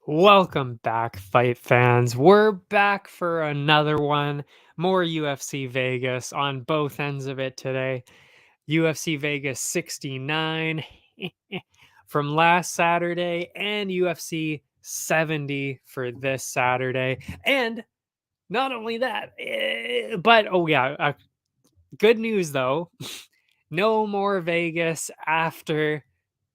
Welcome back, fight fans. We're back for another one. More UFC Vegas on both ends of it today. UFC Vegas 69 from last Saturday and UFC 70 for this Saturday. And not only that, but good news though. No more Vegas after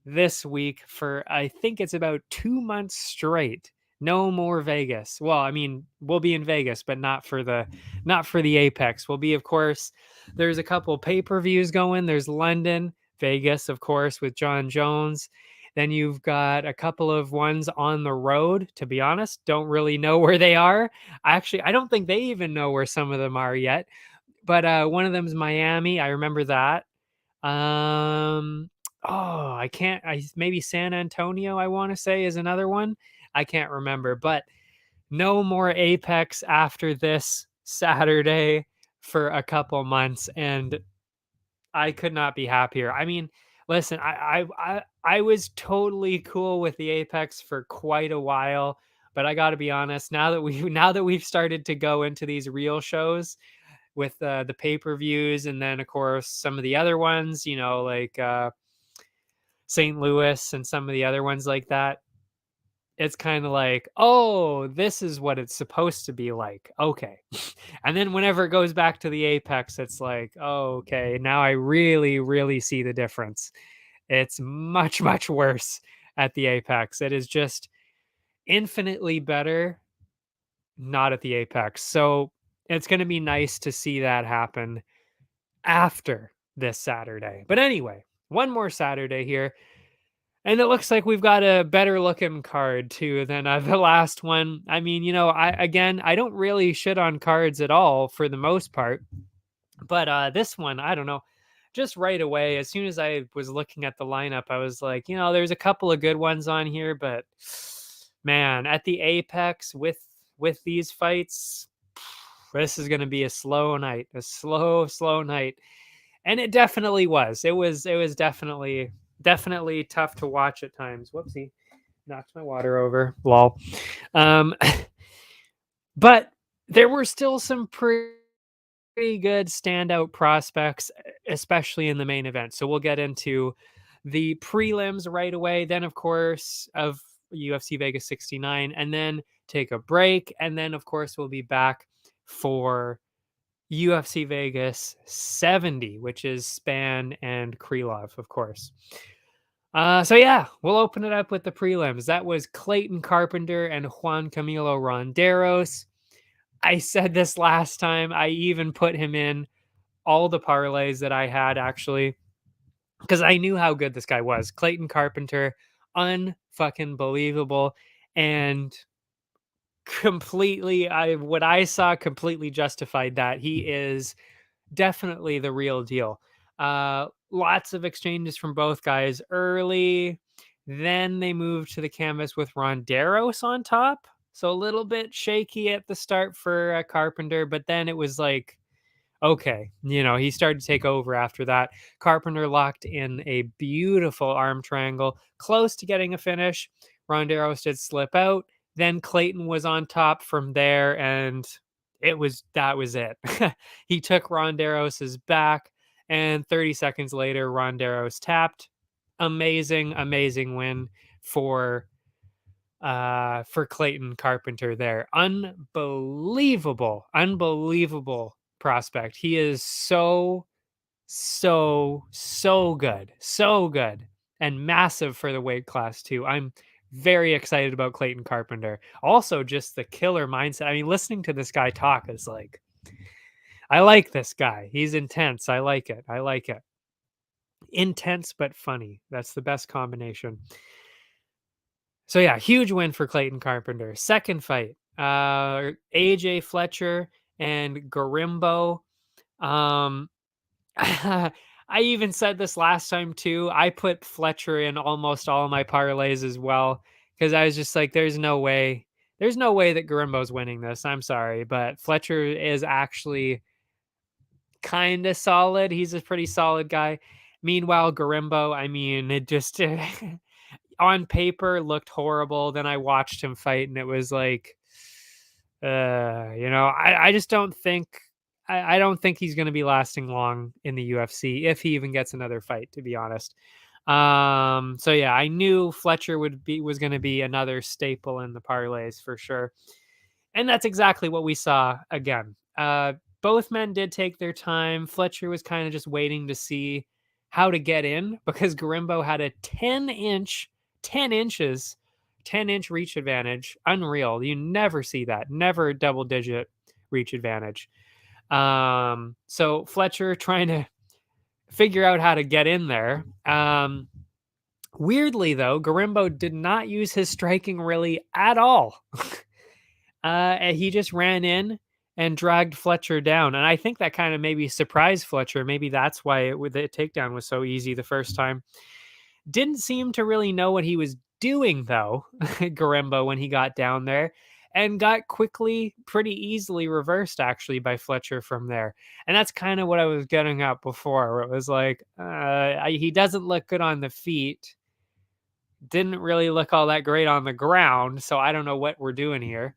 this week for I think it's about 2 months straight. No more Vegas. Well, I mean, we'll be in Vegas, but not for the Apex. We'll be, of course, there's a couple pay-per-views going. There's London, Vegas, of course, with John Jones. Then you've got a couple of ones on the road. To be honest, don't really know where they are. Actually, I don't think they even know where some of them are yet. But one of them's Miami. I remember that. Um, oh, I can't. Maybe San Antonio, I want to say, is another one. I can't remember, but no more Apex after this Saturday for a couple months, and I could not be happier. I mean, listen, I was totally cool with the Apex for quite a while, but I got to be honest. Now that we've started to go into these real shows with the pay-per-views, and then of course some of the other ones, like St. Louis and some of the other ones like that, it's kind of like, oh, this is what it's supposed to be like. Okay. And then whenever it goes back to the Apex, it's like, oh, okay, now I really, really see the difference. It's much, much worse at the Apex. It is just infinitely better not at the Apex. So it's going to be nice to see that happen after this Saturday. But anyway, one more Saturday here. And it looks like we've got a better looking card too than the last one. I mean, I don't really shit on cards at all for the most part, but this one, I don't know. Just right away, as soon as I was looking at the lineup, I was like, there's a couple of good ones on here, but man, at the Apex with these fights, this is going to be a slow night, a slow night. And it definitely was. It was definitely tough to watch at times. Whoopsie. Knocked my water over. Lol. Um but there were still some pretty good standout prospects, especially in the main event. So we'll get into the prelims right away. Then, of course, of UFC Vegas 69, and then take a break. And then, of course, we'll be back for UFC Vegas 70, which is Span and Krylov, of course. So yeah, we'll open it up with the prelims. That was Clayton Carpenter and Juan Camilo Ronderos. I said this last time. I even put him in all the parlays that I had, actually, because I knew how good this guy was. Clayton Carpenter, unfucking believable, and what I saw completely justified that. He is definitely the real deal. Lots of exchanges from both guys early. Then they moved to the canvas with Ronderos on top. So a little bit shaky at the start for Carpenter, but then it was like, okay, he started to take over after that. Carpenter locked in a beautiful arm triangle, close to getting a finish. Ronderos did slip out. Then Clayton was on top from there, and that was it. He took Ronderos's back, and 30 seconds later, Ronderos tapped. Amazing win for Clayton Carpenter there. Unbelievable prospect. He is so good. So good. And massive for the weight class too. I'm very excited about Clayton Carpenter. Also, just the killer mindset. I mean, listening to this guy talk is like, I like this guy. He's intense. I like it. Intense but funny. That's the best combination. So yeah, huge win for Clayton Carpenter. Second fight, AJ Fletcher and Garimbo. Um, I even said this last time too. I put Fletcher in almost all of my parlays as well, because I was just like, there's no way that Garimbo's winning this. I'm sorry, but Fletcher is actually kind of solid. He's a pretty solid guy. Meanwhile, Garimbo, I mean, it just on paper looked horrible. Then I watched him fight, and it was like, I just don't think I don't think he's going to be lasting long in the UFC if he even gets another fight, to be honest. So yeah, I knew Fletcher was going to be another staple in the parlays for sure. And that's exactly what we saw again. Both men did take their time. Fletcher was kind of just waiting to see how to get in because Garimbo had a 10 inches, 10-inch reach advantage. Unreal. You never see that. Never a double digit reach advantage. So Fletcher trying to figure out how to get in there. Weirdly, though, Garimbo did not use his striking really at all. And he just ran in and dragged Fletcher down. And I think that kind of maybe surprised Fletcher. Maybe that's why the takedown was so easy the first time. Didn't seem to really know what he was doing, though, Garimbo, when he got down there, and got quickly, pretty easily reversed, actually, by Fletcher from there. And that's kind of what I was getting at before, where it was like, he doesn't look good on the feet. Didn't really look all that great on the ground, so I don't know what we're doing here.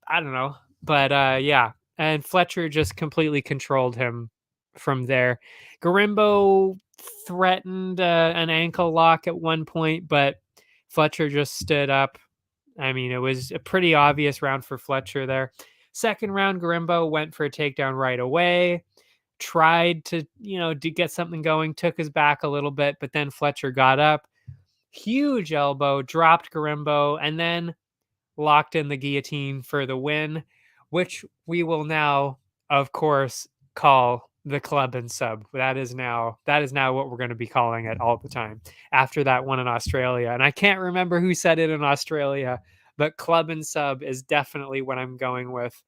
I don't know. But yeah. And Fletcher just completely controlled him from there. Garimbo threatened an ankle lock at one point, but Fletcher just stood up. I mean, it was a pretty obvious round for Fletcher there. Second round, Garimbo went for a takedown right away. Tried to, to get something going, took his back a little bit, but then Fletcher got up. Huge elbow, dropped Garimbo, and then locked in the guillotine for the win, which we will now, of course, call the club and sub. That is now what we're going to be calling it all the time after that one in Australia. And I can't remember who said it in Australia, but club and sub is definitely what I'm going with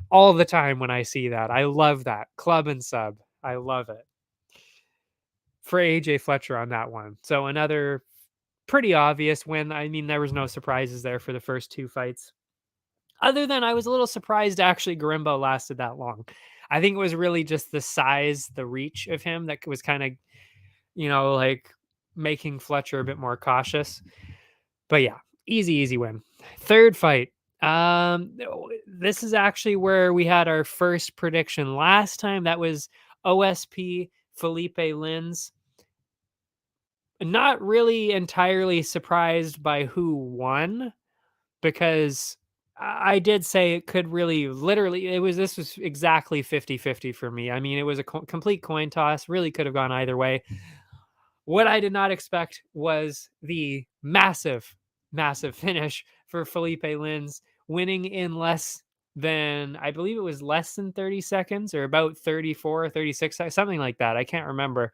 all the time when I see that. I love that. Club and sub. I love it. For AJ Fletcher on that one. So another pretty obvious win. I mean, there was no surprises there for the first two fights. Other than I was a little surprised actually Garimbo lasted that long. I think it was really just the size, the reach of him that was kind of, like making Fletcher a bit more cautious. But yeah, easy win. Third fight. This is actually where we had our first prediction last time. That was OSP Felipe Lins. Not really entirely surprised by who won because I did say it could really literally this was exactly 50-50 for me. I mean, it was a complete coin toss, really could have gone either way. What I did not expect was the massive finish for Felipe Lins, winning in less than, I believe it was less than 30 seconds or about 34 or 36, something like that. I can't remember.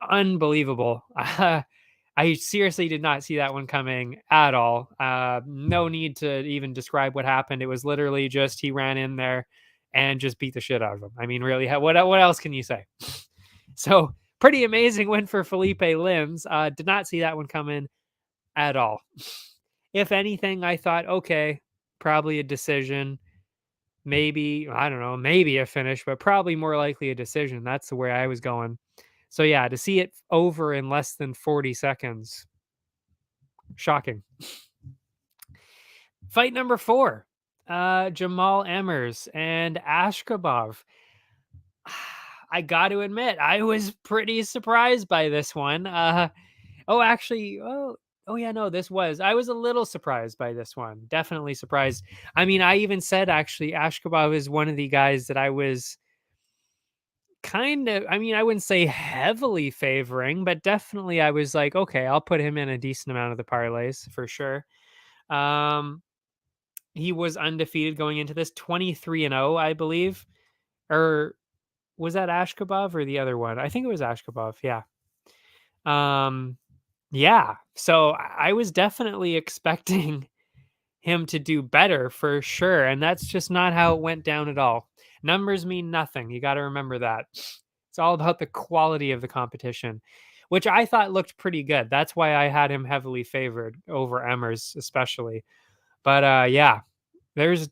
Unbelievable. I seriously did not see that one coming at all. No need to even describe what happened. It was literally just he ran in there and just beat the shit out of him. I mean, really, what else can you say? So pretty amazing win for Felipe Lins. Did not see that one coming at all. If anything, I thought, okay, probably a decision. Maybe, I don't know, maybe a finish, but probably more likely a decision. That's the way I was going. So yeah, to see it over in less than 40 seconds, shocking. Fight number 4, Jamal Emmers and Ashkabov. I got to admit, I was pretty surprised by this one. I was a little surprised by this one. Definitely surprised. I mean, I even said actually Ashkabov is one of the guys that I was kind of, I mean, I wouldn't say heavily favoring, but definitely I was like, okay, I'll put him in a decent amount of the parlays for sure. He was undefeated going into this, 23-0, I believe. Or was that Ashkabov or the other one? I think it was Ashkabov, yeah. Yeah. So I was definitely expecting him to do better for sure, and that's just not how it went down at all. Numbers mean nothing. You got to remember that. It's all about the quality of the competition, which I thought looked pretty good. That's why I had him heavily favored over Emmers, especially. But yeah, there's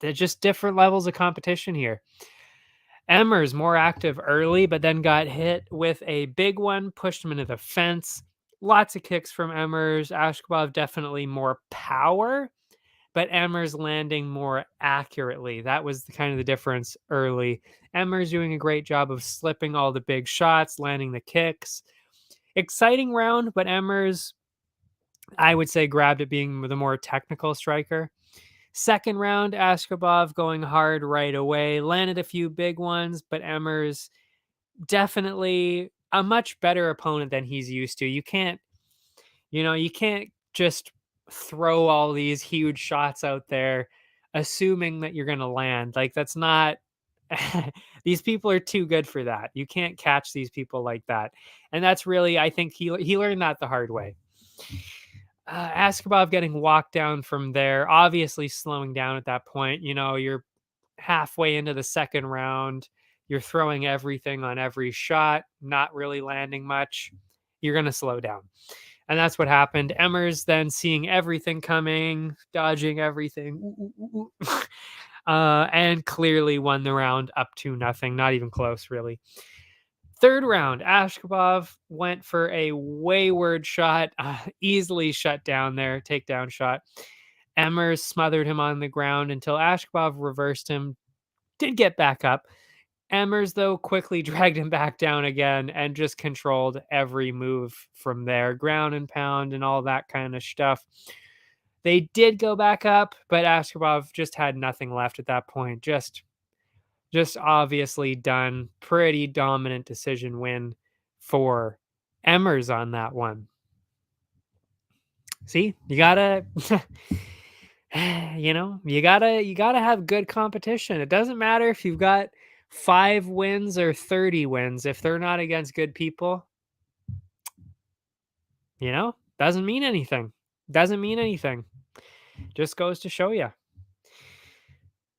just different levels of competition here. Emmers more active early, but then got hit with a big one, pushed him into the fence. lots of kicks from Emmers. Ashkabov definitely more power, but Emmers landing more accurately. That was kind of the difference early. Emmers doing a great job of slipping all the big shots, landing the kicks. Exciting round, but Emmers, I would say, grabbed it being the more technical striker. Second round, Ashkabov going hard right away, landed a few big ones, but Emmers definitely a much better opponent than he's used to. You can't just throw all these huge shots out there assuming that you're going to land. Like, that's not these people are too good for that. You can't catch these people like that. And that's really, I think he learned that the hard way. Askabov getting walked down from there, obviously slowing down at that point. You're halfway into the second round. You're throwing everything on every shot, not really landing much. You're going to slow down. And that's what happened. Emmers then seeing everything coming, dodging everything, and clearly won the round up 2-0. Not even close, really. Third round, Ashkabov went for a wayward shot, easily shut down there, takedown shot. Emmers smothered him on the ground until Ashkabov reversed him, did get back up. Emmers, though, quickly dragged him back down again and just controlled every move from there, ground and pound and all that kind of stuff. They did go back up, but Ashkabov just had nothing left at that point. Just obviously done. Pretty dominant decision win for Emmers on that one. See, you gotta you gotta have good competition. It doesn't matter if you've got 5 wins or 30 wins. If they're not against good people, doesn't mean anything. Just goes to show you.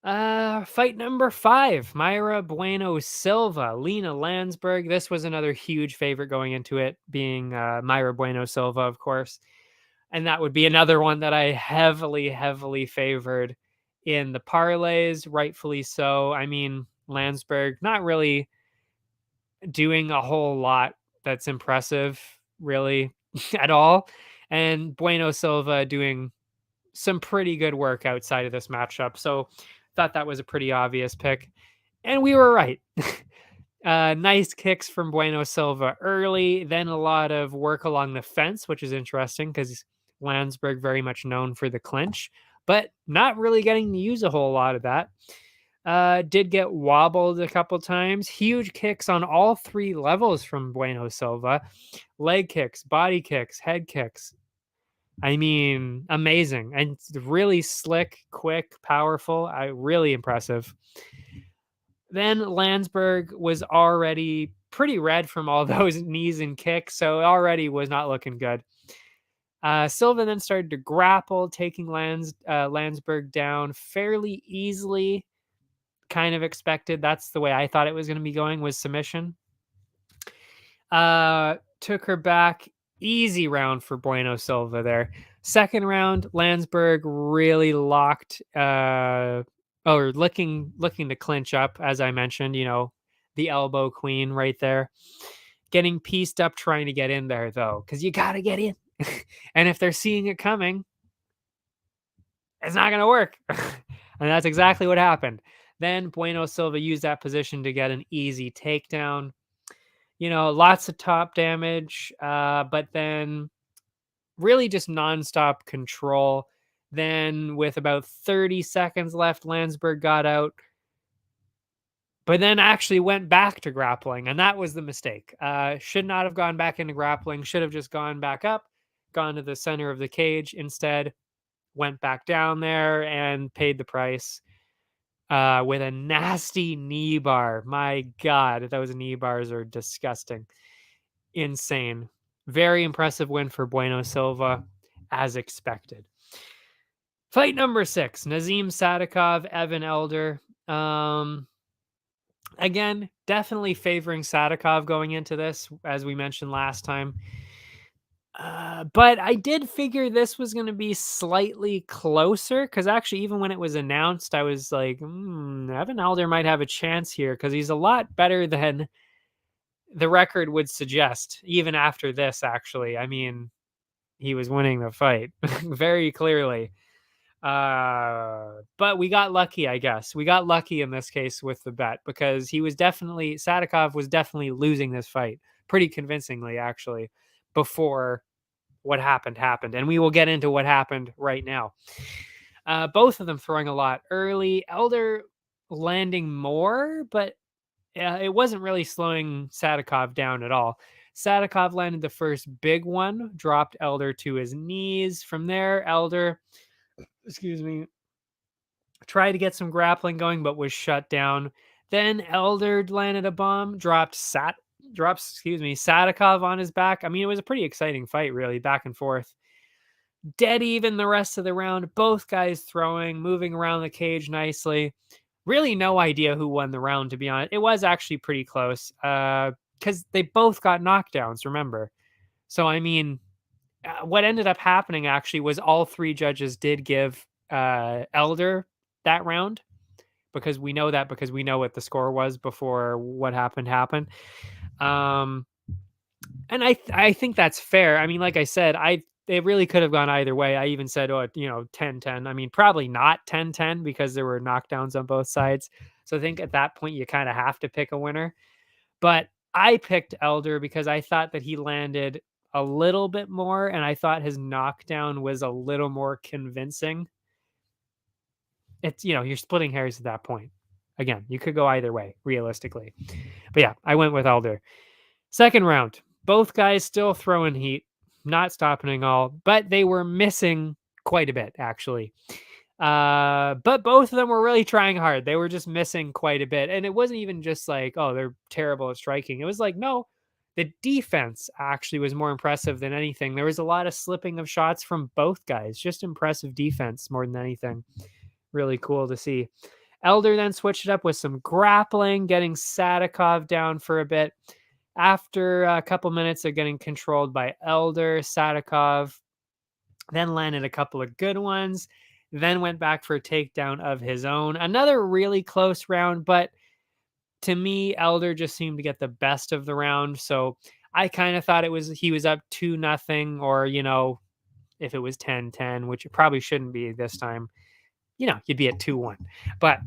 Fight number 5, Mayra Bueno Silva, Lena Landsberg. This was another huge favorite going into it, being Mayra Bueno Silva, of course. And that would be another one that I heavily favored in the parlays, rightfully so. I mean, Landsberg not really doing a whole lot that's impressive, really, at all. And Bueno Silva doing some pretty good work outside of this matchup. So thought that was a pretty obvious pick. And we were right. Nice kicks from Bueno Silva early, then a lot of work along the fence, which is interesting because Landsberg very much known for the clinch, but not really getting to use a whole lot of that. Did get wobbled a couple times. Huge kicks on all 3 levels from Bueno Silva. Leg kicks, body kicks, head kicks. I mean, amazing. And really slick, quick, powerful. Really impressive. Then Landsberg was already pretty red from all those knees and kicks, so already was not looking good. Silva then started to grapple, taking Landsberg down fairly easily. Kind of expected. That's the way I thought it was going to be going, was submission. Took her back. Easy round for Bueno Silva there. Second round, Landsberg really locked, looking to clinch up, as I mentioned, the elbow queen right there. Getting pieced up trying to get in there, though, because you got to get in. And if they're seeing it coming, it's not going to work. And that's exactly what happened. Then Bueno Silva used that position to get an easy takedown. Lots of top damage, but then really just nonstop control. Then with about 30 seconds left, Landsberg got out, but then actually went back to grappling, and that was the mistake. Should not have gone back into grappling, should have just gone back up, gone to the center of the cage. Instead, went back down there and paid the price with a nasty knee bar. My God, those knee bars are disgusting. Insane. Very impressive win for Bueno Silva, as expected. Fight number 6, Nazim Sadikov, Evan Elder. Again, definitely favoring Sadikov going into this, as we mentioned last time. But I did figure this was going to be slightly closer, because actually, even when it was announced, I was like, Evan Elder might have a chance here, because he's a lot better than the record would suggest, even after this, actually. I mean, he was winning the fight very clearly. But we got lucky, I guess. We got lucky in this case with the bet because Sadikov was definitely losing this fight pretty convincingly, actually, before what happened. And we will get into what happened right now. Both of them throwing a lot early. Elder landing more, but it wasn't really slowing Sadikov down at all. Sadikov landed the first big one, dropped Elder to his knees. From there, Elder, excuse me, tried to get some grappling going, but was shut down. Then Elder landed a bomb, Sadikov on his back. I mean, it was a pretty exciting fight, really, back and forth. Dead even the rest of the round. Both guys throwing, moving around the cage nicely. Really no idea who won the round, to be honest. It was actually pretty close because they both got knockdowns, remember. So, I mean, what ended up happening actually was all three judges did give Elder that round because we know what the score was before what happened. And I think that's fair. I mean, like I said, it really could have gone either way. I even said, 10-10. I mean, probably not 10-10 because there were knockdowns on both sides. So I think at that point you kind of have to pick a winner. But I picked Elder because I thought that he landed a little bit more and I thought his knockdown was a little more convincing. It's, you're splitting hairs at that point. Again, you could go either way, realistically. But yeah, I went with Elder. Second round, both guys still throwing heat, not stopping all, but they were missing quite a bit, actually. But both of them were really trying hard. They were just missing quite a bit. And it wasn't even just like, oh, they're terrible at striking. It was like, no, the defense actually was more impressive than anything. There was a lot of slipping of shots from both guys. Just impressive defense more than anything. Really cool to see. Elder then switched it up with some grappling, getting Sadikov down for a bit. After a couple minutes of getting controlled by Elder, Sadikov then landed a couple of good ones, then went back for a takedown of his own. Another really close round, but to me, Elder just seemed to get the best of the round. So I kind of thought he was up 2-0, or, if it was 10-10, which it probably shouldn't be this time, you'd be at 2-1. But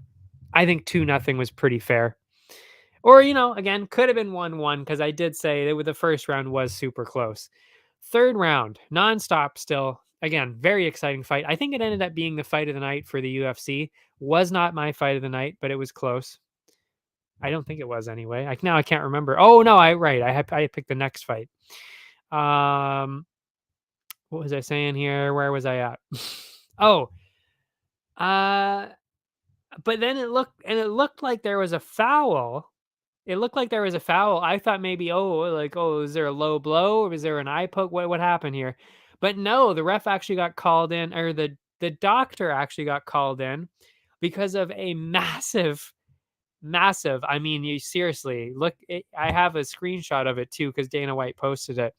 I think 2-0 was pretty fair. Or, again, could have been 1-1 because I did say that the first round was super close. Third round, nonstop still. Again, very exciting fight. I think it ended up being the fight of the night for the UFC. Was not my fight of the night, but it was close. I don't think it was anyway. I can't remember. Oh, no, I picked the next fight. What was I saying here? Where was I at? But then it looked like there was a foul. It looked like there was a foul. I thought maybe, is there a low blow? Or was there an eye poke? What happened here? But no, the ref actually got called in, or the doctor actually got called in because of a massive, I mean, you seriously, look, I have a screenshot of it too because Dana White posted it.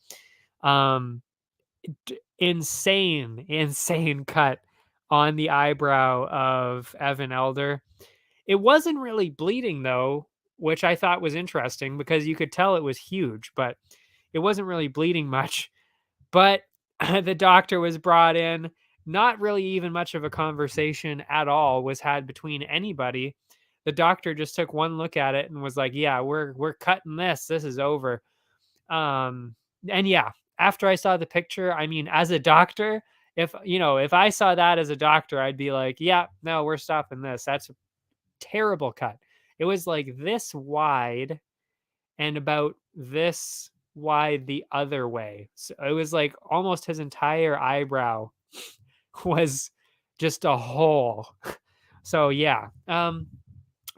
Insane cut on the eyebrow of Evan Elder. It wasn't really bleeding though, which I thought was interesting because you could tell it was huge, but it wasn't really bleeding much. But the doctor was brought in. Not really even much of a conversation at all was had between anybody. The doctor just took one look at it and was like, "Yeah, we're cutting this. This is over." And yeah, after I saw the picture, I mean, as a doctor, if I saw that as a doctor, I'd be like, "Yeah, no, we're stopping this. That's a terrible cut." It was like this wide and about this wide the other way. So it was like almost his entire eyebrow was just a hole. So yeah,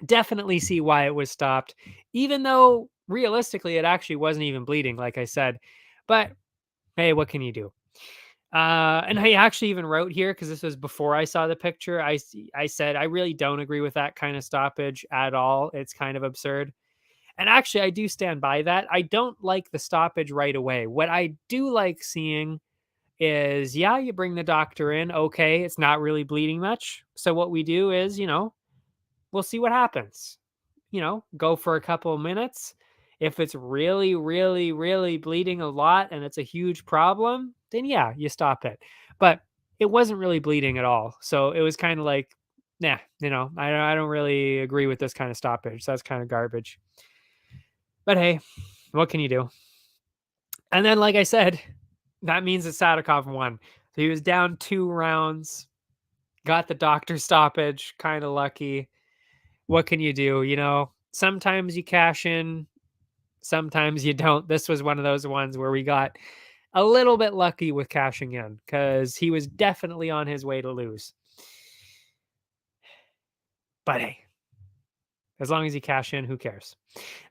definitely see why it was stopped, even though realistically it actually wasn't even bleeding, like I said. But hey, what can you do? And I actually even wrote here, because this was before I saw the picture, I said I really don't agree with that kind of stoppage at all. It's kind of absurd. And actually, I do stand by that. I don't like the stoppage right away. What I do like seeing is, yeah, you bring the doctor in. Okay, it's not really bleeding much. So what we do is, we'll see what happens. Go for a couple of minutes. If it's really, really, really bleeding a lot and it's a huge problem, then yeah, you stop it. But it wasn't really bleeding at all. So it was kind of like, nah, I don't really agree with this kind of stoppage. That's kind of garbage. But hey, what can you do? And then, like I said, that means that Sadikov won. So he was down 2 rounds, got the doctor stoppage, kind of lucky. What can you do? Sometimes you cash in, sometimes you don't. This was one of those ones where we got a little bit lucky with cashing in because he was definitely on his way to lose. But hey, as long as you cash in, who cares?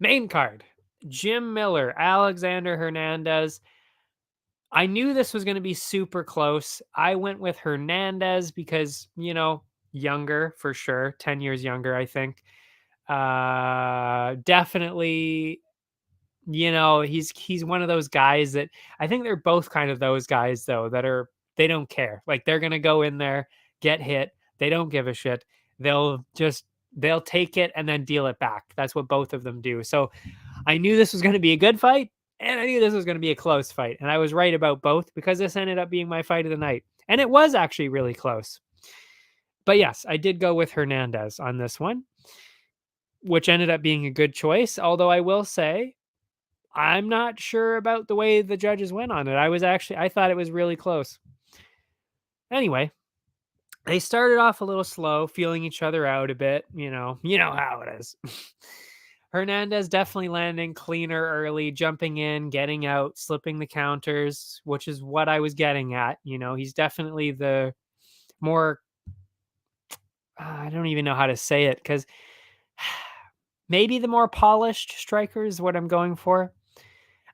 Main card, Jim Miller, Alexander Hernandez. I knew this was going to be super close. I went with Hernandez because, younger for sure, 10 years younger, I think. Definitely, he's one of those guys that I think they're both kind of those guys though they don't care. Like they're going to go in there, get hit. They don't give a shit. They'll take it and then deal it back. That's what both of them do. So I knew this was going to be a good fight, and I knew this was going to be a close fight. And I was right about both because this ended up being my fight of the night. And it was actually really close. But yes, I did go with Hernandez on this one, which ended up being a good choice. Although I will say, I'm not sure about the way the judges went on it. I thought it was really close. Anyway, they started off a little slow, feeling each other out a bit. You know how it is. Hernandez definitely landing cleaner early, jumping in, getting out, slipping the counters, which is what I was getting at. He's definitely the more, I don't even know how to say it because maybe the more polished striker is what I'm going for.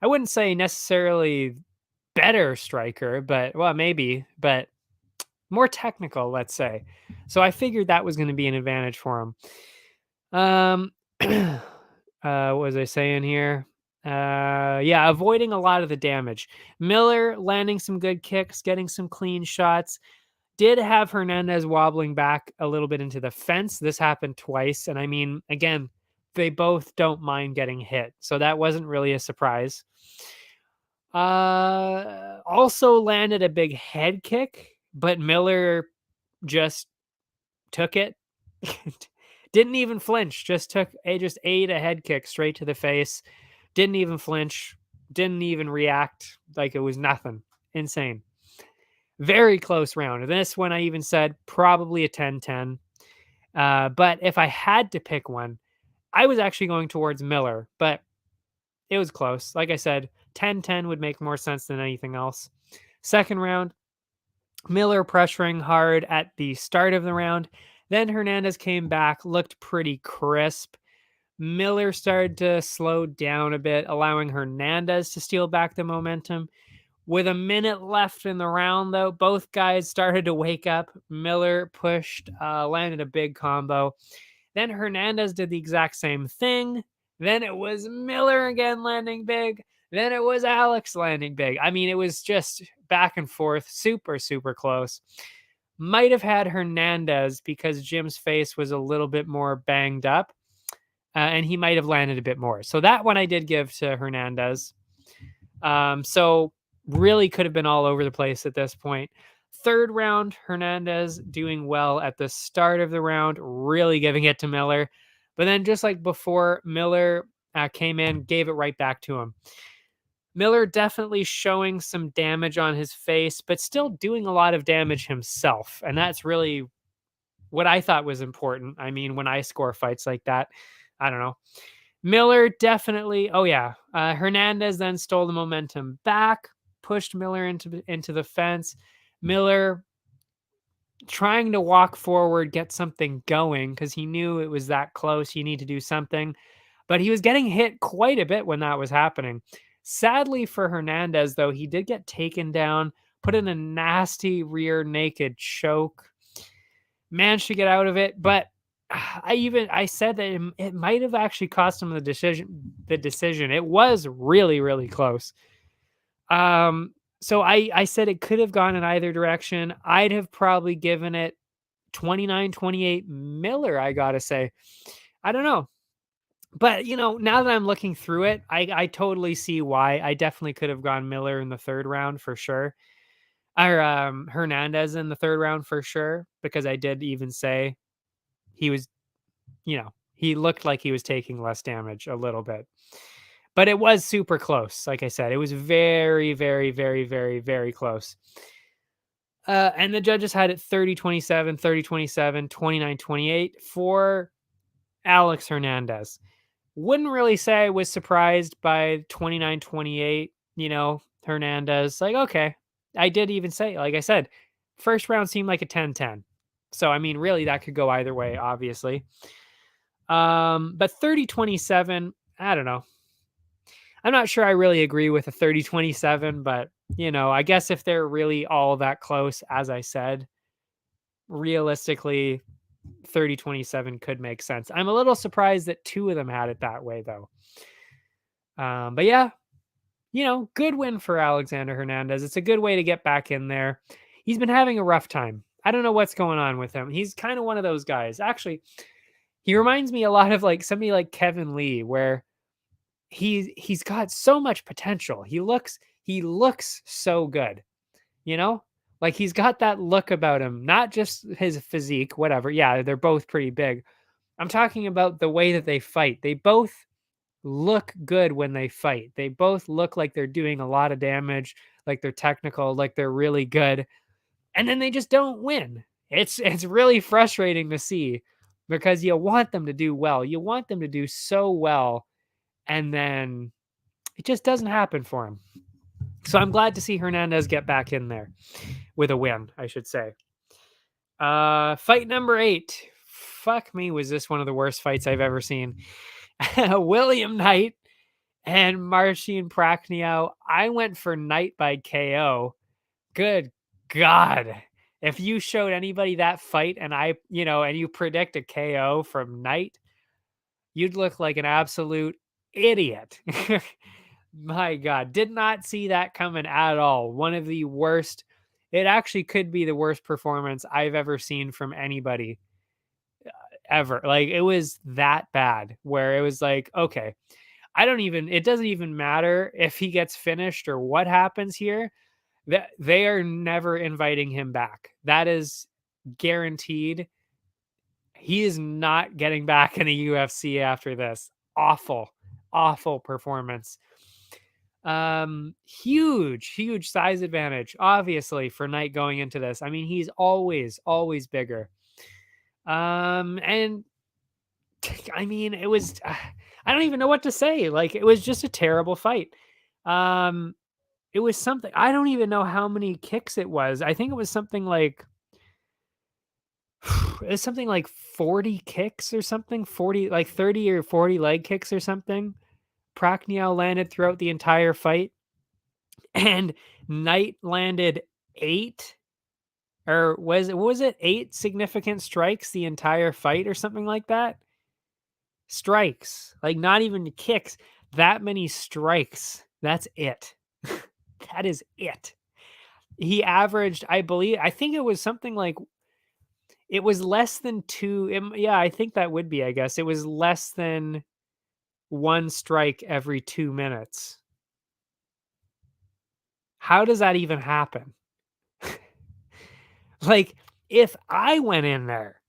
I wouldn't say necessarily better striker, but well, maybe, but more technical, let's say. So I figured that was going to be an advantage for him. What was I saying here? Yeah, avoiding a lot of the damage. Miller landing some good kicks, getting some clean shots. Did have Hernandez wobbling back a little bit into the fence. This happened twice. And I mean, again, they both don't mind getting hit. So that wasn't really a surprise. Also landed a big head kick, but Miller just took it. Didn't even flinch. Just ate a head kick straight to the face. Didn't even flinch. Didn't even react like it was nothing. Insane. Very close round. And this one I even said probably a 10-10. But if I had to pick one, I was actually going towards Miller, but it was close. Like I said, 10-10 would make more sense than anything else. Second round, Miller pressuring hard at the start of the round. Then Hernandez came back, looked pretty crisp. Miller started to slow down a bit, allowing Hernandez to steal back the momentum. With a minute left in the round, though, both guys started to wake up. Miller pushed, landed a big combo. Then Hernandez did the exact same thing. Then it was Miller again landing big. Then it was Alex landing big. I mean, it was just back and forth, super, super close. Might have had Hernandez because Jim's face was a little bit more banged up, and he might have landed a bit more. So that one I did give to Hernandez. So really could have been all over the place at this point. Third round, Hernandez doing well at the start of the round, really giving it to Miller. But then just like before, Miller came in, gave it right back to him. Miller definitely showing some damage on his face, but still doing a lot of damage himself. And that's really what I thought was important. I mean, when I score fights like that, I don't know. Miller definitely, oh yeah. Hernandez then stole the momentum back, pushed Miller into the fence. Miller trying to walk forward, get something going because he knew it was that close. You need to do something. But he was getting hit quite a bit when that was happening. Sadly for Hernandez, though, he did get taken down, put in a nasty rear naked choke, managed to get out of it. But I said that it might have actually cost him the decision. It was really, really close. So I said it could have gone in either direction. I'd have probably given it 29-28 Miller, I gotta say. I don't know. But, now that I'm looking through it, I totally see why. I definitely could have gone Miller in the 3rd round for sure, or, Hernandez in the 3rd round for sure, because I did even say he was, he looked like he was taking less damage a little bit. But it was super close, like I said. It was very, very, very, very, very close. And the judges had it 30-27, 30-27, 29-28 for Alex Hernandez. Wouldn't really say I was surprised by 29-28, Hernandez. Like, okay. I did even say, like I said, first round seemed like a 10-10. So, I mean, really, that could go either way, obviously. But 30-27, I don't know. I'm not sure I really agree with a 30-27, but, I guess if they're really all that close, as I said, realistically, 30-27 could make sense. I'm a little surprised that 2 of them had it that way, though. But yeah, good win for Alexander Hernandez. It's a good way to get back in there. He's been having a rough time. I don't know what's going on with him. He's kind of one of those guys. Actually, he reminds me a lot of like somebody like Kevin Lee, where he's got so much potential. He looks so good, you know? Like he's got that look about him, not just his physique, whatever. Yeah, they're both pretty big. I'm talking about the way that they fight. They both look good when they fight. They both look like they're doing a lot of damage, like they're technical, like they're really good. And then they just don't win. It's really frustrating to see because you want them to do well. You want them to do so well, and then it just doesn't happen for him. So I'm glad to see Hernandez get back in there with a win, I should say. Fight number 8. Fuck me, was this one of the worst fights I've ever seen. William Knight and Marcin Prachnio. I went for Knight by KO. Good God. If you showed anybody that fight and and you predict a KO from Knight, you'd look like an absolute idiot. My God, did not see that coming at all. One of the worst. It actually could be the worst performance I've ever seen from anybody ever. Like it was that bad where it was like, okay, it doesn't even matter if he gets finished or what happens here. That they are never inviting him back. That is guaranteed. He is not getting back in the UFC after this. Awful, awful performance. Huge size advantage, obviously, for Knight going into this. I mean, he's always bigger. And I mean, it was, I don't even know what to say. Like, it was just a terrible fight. It was something, I don't even know how many kicks it was. I think it was something like, 40 kicks or something, 40, like 30 or 40 leg kicks or something. Prachnio landed throughout the entire fight. And Knight landed 8, or was it 8 significant strikes the entire fight or something like that? Strikes, like not even kicks, that many strikes. That's it. That is it. He averaged, I think it was something like, it was less than 2. Yeah, I think that would be, I guess. It was less than 1 strike every 2 minutes. How does that even happen? Like, if I went in there,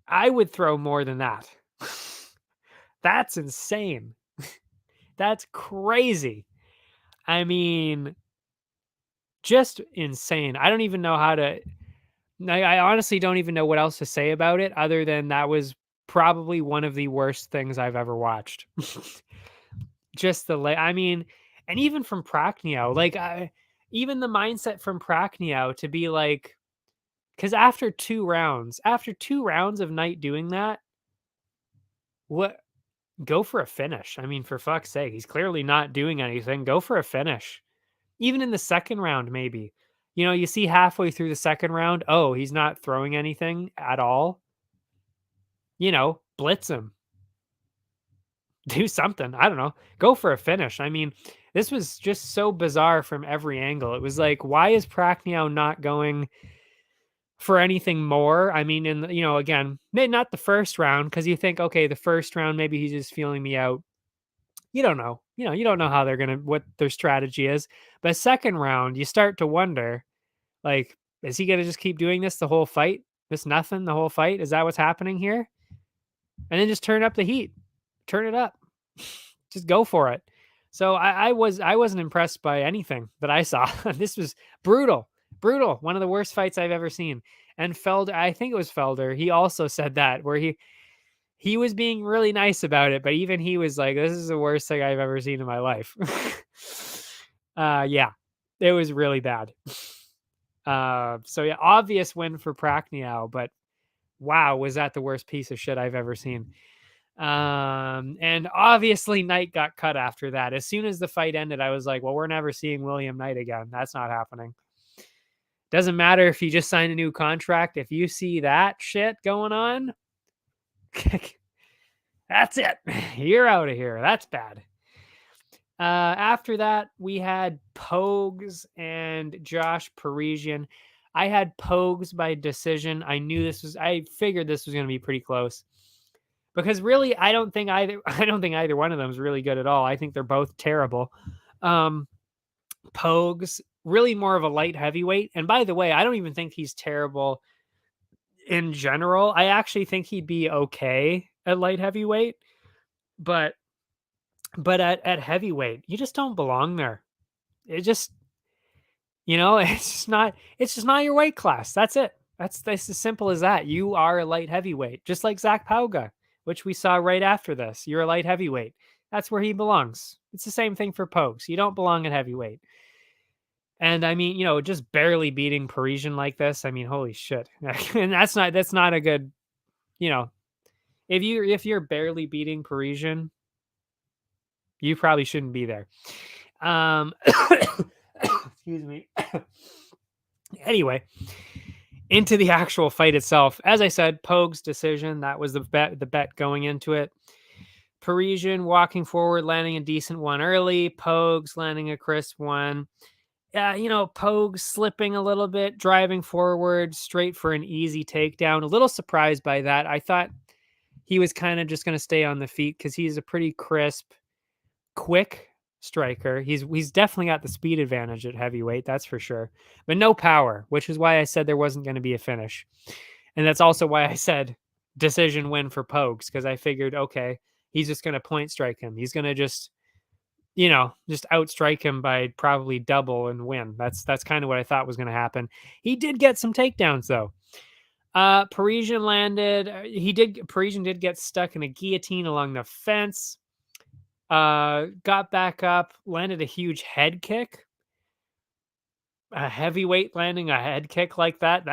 I would throw more than that. That's insane. That's crazy. I mean, just insane. I don't even know how to. I honestly don't even know what else to say about it other than that was probably one of the worst things I've ever watched. Just I mean, and even from Prachnio, like, even the mindset from Prachnio to be like, because after 2 rounds of Knight doing that, what? Go for a finish. I mean, for fuck's sake, he's clearly not doing anything. Go for a finish. Even in the second round, maybe. You see halfway through the second round, oh, he's not throwing anything at all. Blitz him. Do something. I don't know. Go for a finish. I mean, this was just so bizarre from every angle. It was like, why is Prachnio not going for anything more. I mean, again, maybe not the first round because you think, okay, the first round, maybe he's just feeling me out. You don't know. You don't know how what their strategy is. But second round, you start to wonder, like, is he gonna just keep doing this the whole fight? This nothing the whole fight? Is that what's happening here? And then just turn up the heat. Turn it up. Just go for it. So I wasn't impressed by anything that I saw. This was brutal, brutal. One of the worst fights I've ever seen. And Felder, I think it was Felder. He also said that where he was being really nice about it, but even he was like, "This is the worst thing I've ever seen in my life." Yeah, it was really bad. So yeah, obvious win for Prakniel, but wow, was that the worst piece of shit I've ever seen. And obviously Knight got cut after that. As soon as the fight ended, I was like, well, we're never seeing William Knight again. That's not happening. Doesn't matter if you just signed a new contract. If you see that shit going on, that's it. You're out of here. That's bad. After that, we had Pogues and Josh Parisian. I had Pogues by decision. I figured this was going to be pretty close. Because really, I don't think either one of them is really good at all. I think they're both terrible. Pogues, really more of a light heavyweight. And by the way, I don't even think he's terrible in general. I actually think he'd be okay at light heavyweight, but at heavyweight, you just don't belong there. It just, it's just not your weight class. That's it. That's as simple as that. You are a light heavyweight, just like Zach Pauga, which we saw right after this. You're a light heavyweight. That's where he belongs. It's the same thing for Pokes. You don't belong at heavyweight. And I mean, just barely beating Parisian like this. I mean, holy shit. And that's not a good, if you're barely beating Parisian, you probably shouldn't be there. Excuse me. Anyway, into the actual fight itself. As I said, Pogue's decision. That was the bet going into it. Parisian walking forward, landing a decent one early. Pogues landing a crisp one. Pogues slipping a little bit, driving forward, straight for an easy takedown. A little surprised by that. I thought he was kind of just going to stay on the feet because he's a pretty crisp, quick striker. He's definitely got the speed advantage at heavyweight, that's for sure. But no power, which is why I said there wasn't going to be a finish. And that's also why I said decision win for Pogues, because I figured, okay, he's just going to point strike him. He's going to just outstrike him by probably double and win. That's kind of what I thought was going to happen. He did get some takedowns though. Parisian did get stuck in a guillotine along the fence. Got back up, landed a huge head kick. A heavyweight landing a head kick like that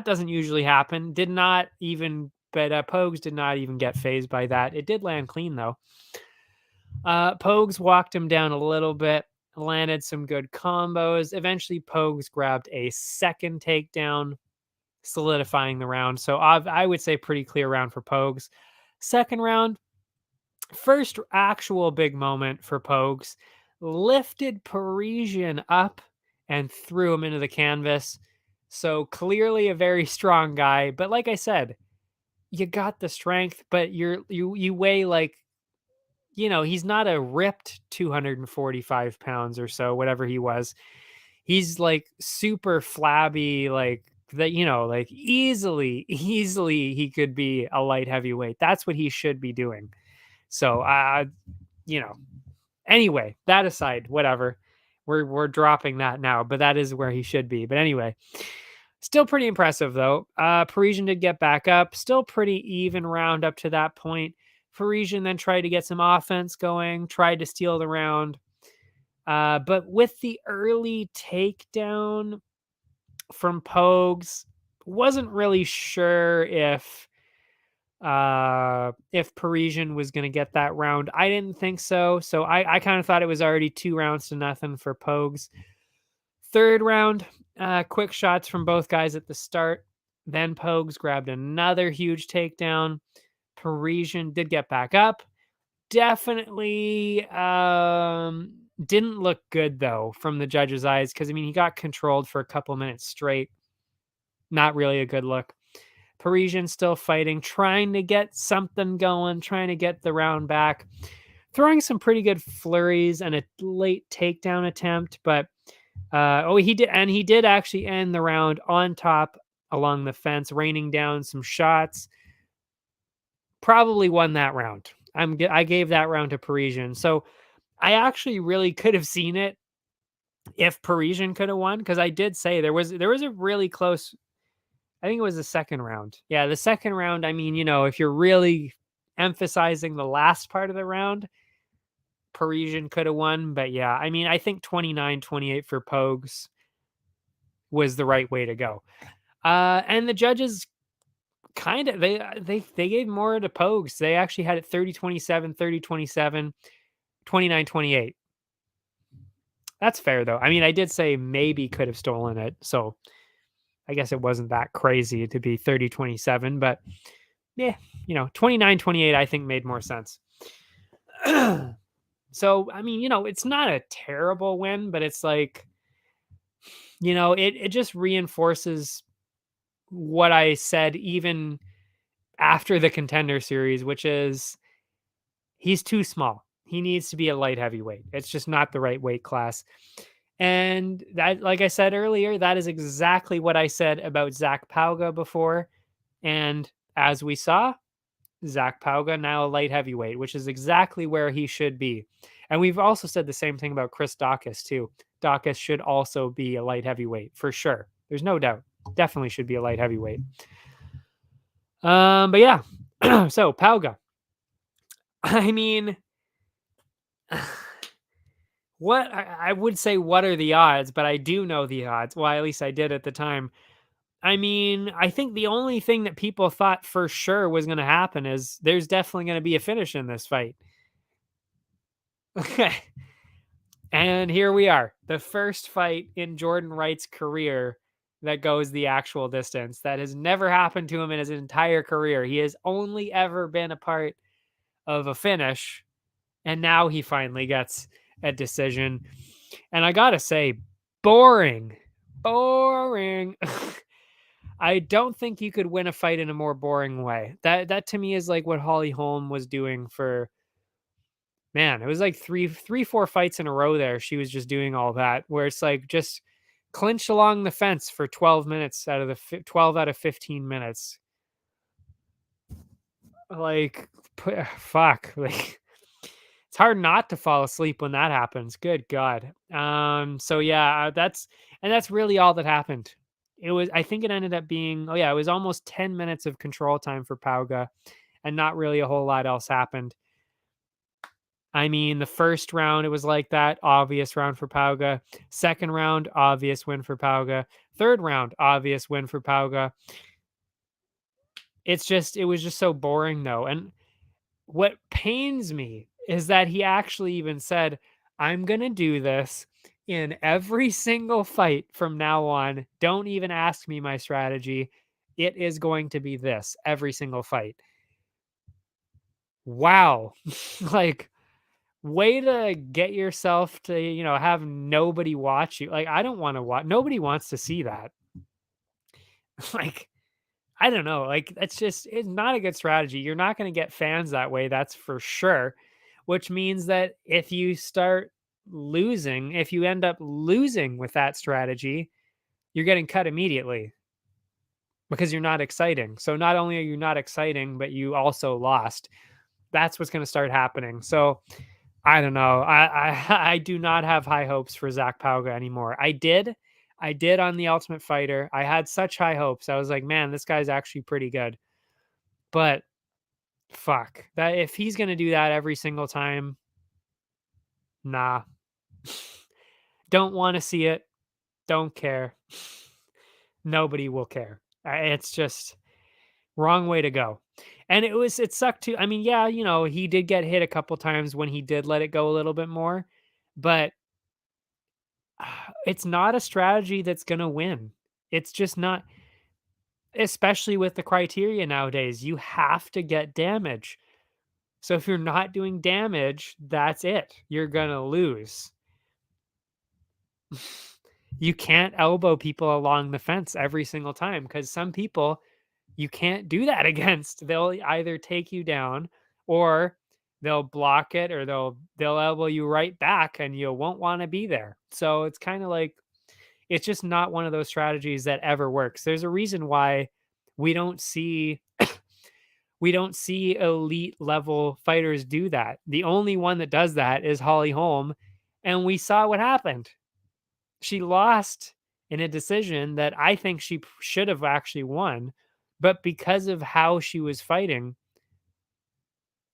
doesn't usually happen. Pogues did not even get phased by that. It did land clean though. Pogues walked him down a little bit, landed some good combos. Eventually, Pogues grabbed a second takedown, solidifying the round. So I would say pretty clear round for Pogues. Second round, first actual big moment for Pogues, lifted Parisian up and threw him into the canvas. So clearly a very strong guy. But like I said, you got the strength, but you weigh like, he's not a ripped 245 pounds or so, whatever he was. He's like super flabby, like that, like easily he could be a light heavyweight. That's what he should be doing. So, anyway, that aside, whatever. We're dropping that now, but that is where he should be. But anyway, still pretty impressive though. Parisian did get back up, still pretty even round up to that point. Parisian then tried to get some offense going, tried to steal the round. But with the early takedown from Pogues, wasn't really sure if Parisian was going to get that round. I didn't think so. So I kind of thought it was already 2-0 for Pogues. Third round, quick shots from both guys at the start. Then Pogues grabbed another huge takedown. Parisian did get back up. Definitely didn't look good though from the judge's eyes, because I mean he got controlled for a couple minutes straight. Not really a good look. Parisian still fighting, trying to get something going, trying to get the round back, throwing some pretty good flurries and a late takedown attempt. But he did actually end the round on top along the fence, raining down some shots. Probably won that round. I gave that round to Parisian. So I actually really could have seen it if Parisian could have won, because I did say there was a really close. I think it was the second round. Yeah, the second round. I mean, if you're really emphasizing the last part of the round, Parisian could have won. But yeah, I mean, I think 29-28 for Pogues was the right way to go. And the judges kind of they gave more to Pogues. They actually had it 30-27, 30-27, 29-28. That's fair though. I mean, I did say maybe could have stolen it. So I guess it wasn't that crazy to be 30-27, but yeah, 29-28 I think made more sense. So, I mean, it's not a terrible win, but it's like, it just reinforces what I said even after the Contender Series, which is he's too small. He needs to be a light heavyweight. It's just not the right weight class. And that, like I said earlier, that is exactly what I said about Zach Pauga before. And as we saw, Zach Pauga now a light heavyweight, which is exactly where he should be. And we've also said the same thing about Chris Daukaus too. Daukaus should also be a light heavyweight for sure. There's no doubt. Definitely should be a light heavyweight. But yeah. So Pauga. I mean, what I would say, what are the odds? But I do know the odds. Well, at least I did at the time. I mean, I think the only thing that people thought for sure was going to happen is there's definitely going to be a finish in this fight. Okay. And here we are, the first fight in Jordan Wright's career that goes the actual distance. That has never happened to him in his entire career. He has only ever been a part of a finish, and now he finally gets a decision. And I gotta say, boring. Boring. I don't think you could win a fight in a more boring way. That to me is like what Holly Holm was doing for, man, it was like four fights in a row there. She was just doing all that, where it's like just clinch along the fence for 12 minutes out of the 12 out of 15 minutes. Like, fuck. Like, it's hard not to fall asleep when that happens. Good God. So yeah, that's really all that happened. I think it ended up being, it was almost 10 minutes of control time for Pauga, and not really a whole lot else happened. I mean, the first round, it was like that, obvious round for Pauga. Second round, obvious win for Pauga. Third round, obvious win for Pauga. It was just so boring though. And what pains me is that he actually even said, I'm going to do this in every single fight from now on. Don't even ask me my strategy. It is going to be this every single fight. Wow. Like, way to get yourself to, have nobody watch you. Like, I don't want to watch. Nobody wants to see that. Like, I don't know. Like, it's not a good strategy. You're not going to get fans that way. That's for sure. Which means that if you end up losing with that strategy, you're getting cut immediately because you're not exciting. So not only are you not exciting, but you also lost. That's what's going to start happening. So I don't know. I do not have high hopes for Zach Pauga anymore. I did on The Ultimate Fighter. I had such high hopes. I was like, man, this guy's actually pretty good. But fuck, that if he's gonna do that every single time, nah. Don't want to see it. Don't care. Nobody will care. It's just wrong way to go. And it sucked too. I mean, yeah, he did get hit a couple times when he did let it go a little bit more, but it's not a strategy that's going to win. It's just not, especially with the criteria nowadays. You have to get damage. So if you're not doing damage, that's it. You're going to lose. You can't elbow people along the fence every single time because some people you can't do that against. They'll either take you down or they'll block it or they'll elbow you right back and you won't want to be there. So it's kind of like it's just not one of those strategies that ever works. There's a reason why we don't see we don't see elite level fighters do that. The only one that does that is Holly Holm, and we saw what happened. She lost in a decision that I think she should have actually won, but because of how she was fighting,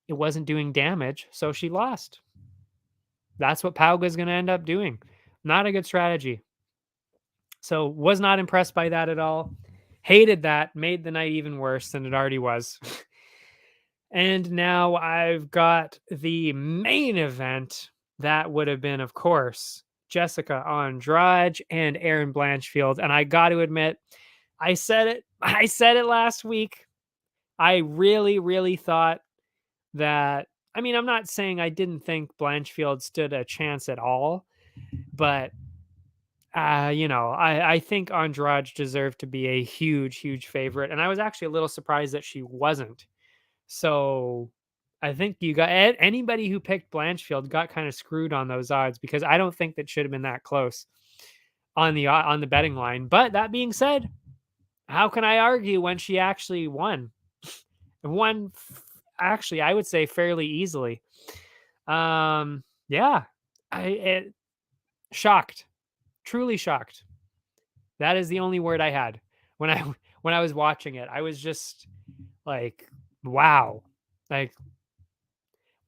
it wasn't doing damage, so she lost. That's what Pauga's going to end up doing. Not a good strategy. So was not impressed by that at all. Hated that. Made the night even worse than it already was. And now I've got the main event. That would have been, of course, Jessica Andrade and Erin Blanchfield. And I got to admit, I said it. I said it last week. I really, really thought that. I mean, I'm not saying I didn't think Blanchfield stood a chance at all, but I think Andrade deserved to be a huge, huge favorite, and I was actually a little surprised that she wasn't. So I think you got anybody who picked Blanchfield got kind of screwed on those odds because I don't think that should have been that close on the betting line. But that being said, how can I argue when she actually won? Won, actually, I would say fairly easily. Yeah, shocked, truly shocked. That is the only word I had when I was watching it. I was just like, wow, like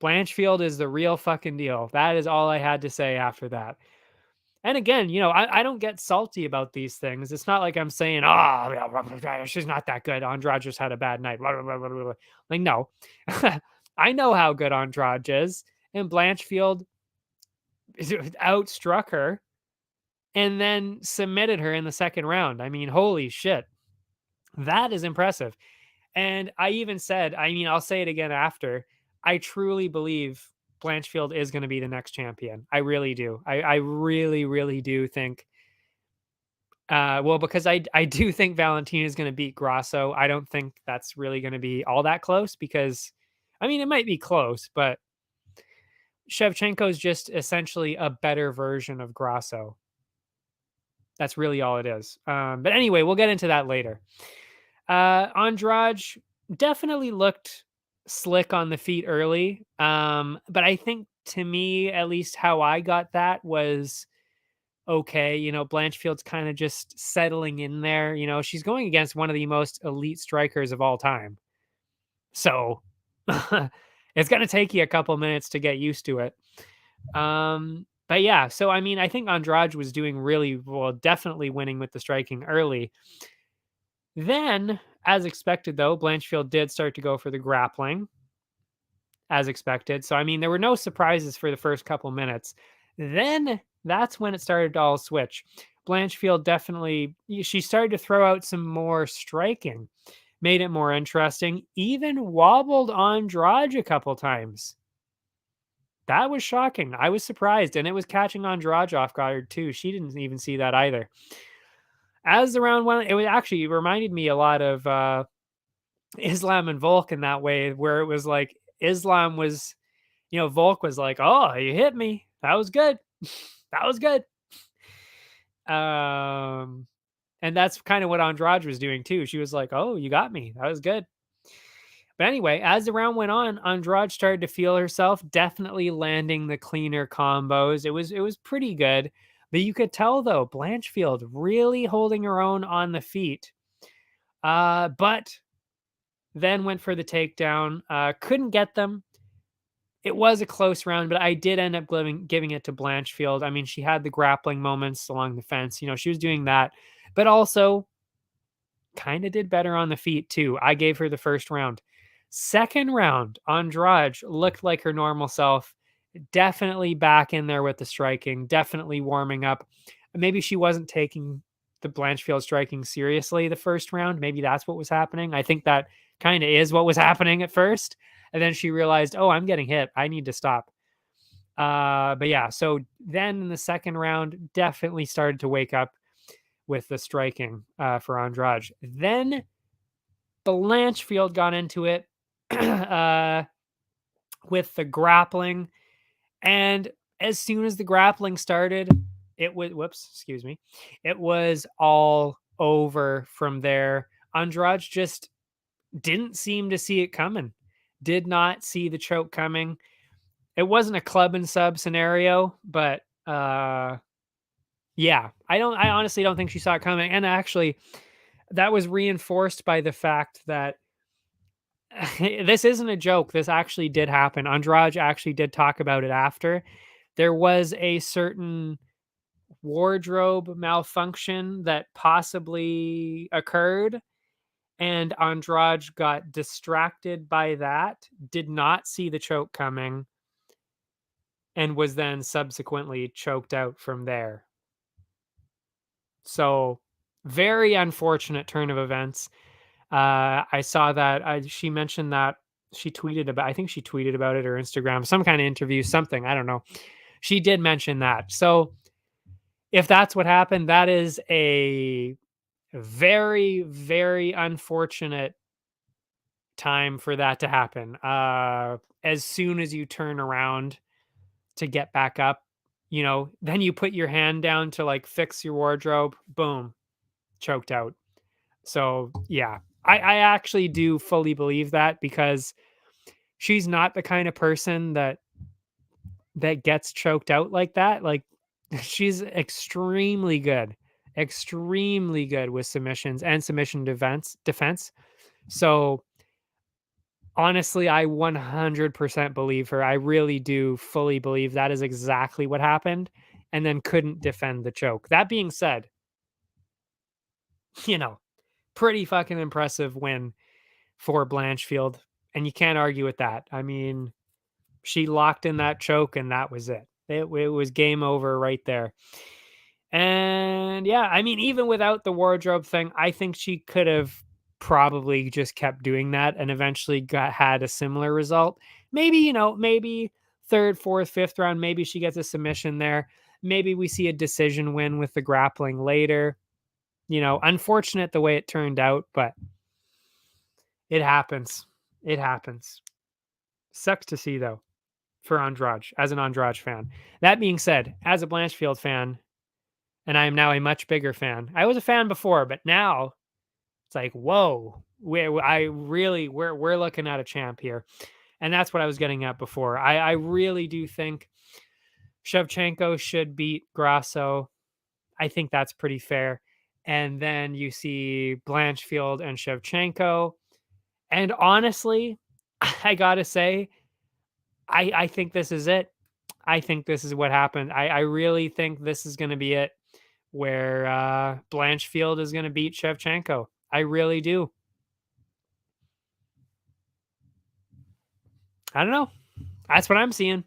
Blanchfield is the real fucking deal. That is all I had to say after that. And again, I don't get salty about these things. It's not like I'm saying, oh, she's not that good. Andrade just had a bad night. Blah, blah, blah, blah, blah. Like, no. I know how good Andrade is. And Blanchfield outstruck her and then submitted her in the second round. I mean, holy shit. That is impressive. And I even said, I mean, I'll say it again after. I truly believe Blanchfield is going to be the next champion. I really do. I really, really do think. Well, because I do think Valentina is going to beat Grasso. I don't think that's really going to be all that close because, I mean, it might be close, but Shevchenko is just essentially a better version of Grasso. That's really all it is. But anyway, we'll get into that later. Andrade definitely looked slick on the feet early. But I think to me, at least how I got that was okay. Blanchfield's kind of just settling in there. She's going against one of the most elite strikers of all time. So it's going to take you a couple minutes to get used to it. But yeah, so I mean, I think Andrade was doing really well, definitely winning with the striking early. Then, as expected, though, Blanchfield did start to go for the grappling, as expected. So, I mean, there were no surprises for the first couple minutes. Then that's when it started to all switch. Blanchfield definitely, she started to throw out some more striking, made it more interesting, even wobbled Andrade a couple times. That was shocking. I was surprised, and it was catching Andrade off guard, too. She didn't even see that either. As the round went, it reminded me a lot of Islam and Volk in that way, where it was like Islam was, Volk was like, "Oh, you hit me. That was good. That was good." And that's kind of what Andrade was doing too. She was like, "Oh, you got me. That was good." But anyway, as the round went on, Andrade started to feel herself, definitely landing the cleaner combos. It was pretty good. But you could tell though, Blanchfield really holding her own on the feet. But then went for the takedown. Couldn't get them. It was a close round, but I did end up giving it to Blanchfield. I mean, she had the grappling moments along the fence. She was doing that, but also kind of did better on the feet too. I gave her the first round. Second round, Andrade looked like her normal self. Definitely back in there with the striking, definitely warming up. Maybe she wasn't taking the Blanchfield striking seriously the first round. Maybe that's what was happening. I think that kind of is what was happening at first. And then she realized, oh, I'm getting hit. I need to stop. But yeah, so then in the second round, definitely started to wake up with the striking for Andrade. Then Blanchfield got into it with the grappling. And as soon as the grappling started, it was, whoops, excuse me, it was all over from there. Andrade just didn't seem to see it coming, did not see the choke coming. It wasn't a club and sub scenario, but yeah, I honestly don't think she saw it coming. And actually, that was reinforced by the fact that this isn't a joke. This actually did happen. Andrade actually did talk about it after. There was a certain wardrobe malfunction that possibly occurred, and Andrade got distracted by that, did not see the choke coming, and was then subsequently choked out from there. So, very unfortunate turn of events. I saw that she mentioned that she tweeted about. I think she tweeted about it or Instagram, some kind of interview, something. I don't know. She did mention that. So if that's what happened, that is a very, very unfortunate time for that to happen. As soon as you turn around to get back up, then you put your hand down to like fix your wardrobe, boom, choked out. So yeah, I actually do fully believe that because she's not the kind of person that gets choked out like that. Like she's extremely good with submissions and submission defense. So honestly, I 100% believe her. I really do fully believe that is exactly what happened and then couldn't defend the choke. That being said, you know, pretty fucking impressive win for Blanchfield, and you can't argue with that. I mean, she locked in that choke, and that was it. It was game over right there. And yeah, I mean, even without the wardrobe thing, I think she could have probably just kept doing that and eventually had a similar result. Maybe, maybe third, fourth, fifth round, maybe she gets a submission there. Maybe we see a decision win with the grappling later. Unfortunate the way it turned out, but it happens. It happens. Sucks to see though for Andrade as an Andrade fan. That being said, as a Blanchfield fan, and I am now a much bigger fan. I was a fan before, but now it's like, whoa, we're looking at a champ here, and that's what I was getting at before. I really do think Shevchenko should beat Grasso. I think that's pretty fair. And then you see Blanchfield and Shevchenko. And honestly, I gotta say, I think this is it. I think this is what happened. I really think this is going to be it, where Blanchfield is going to beat Shevchenko. I really do. I don't know. That's what I'm seeing.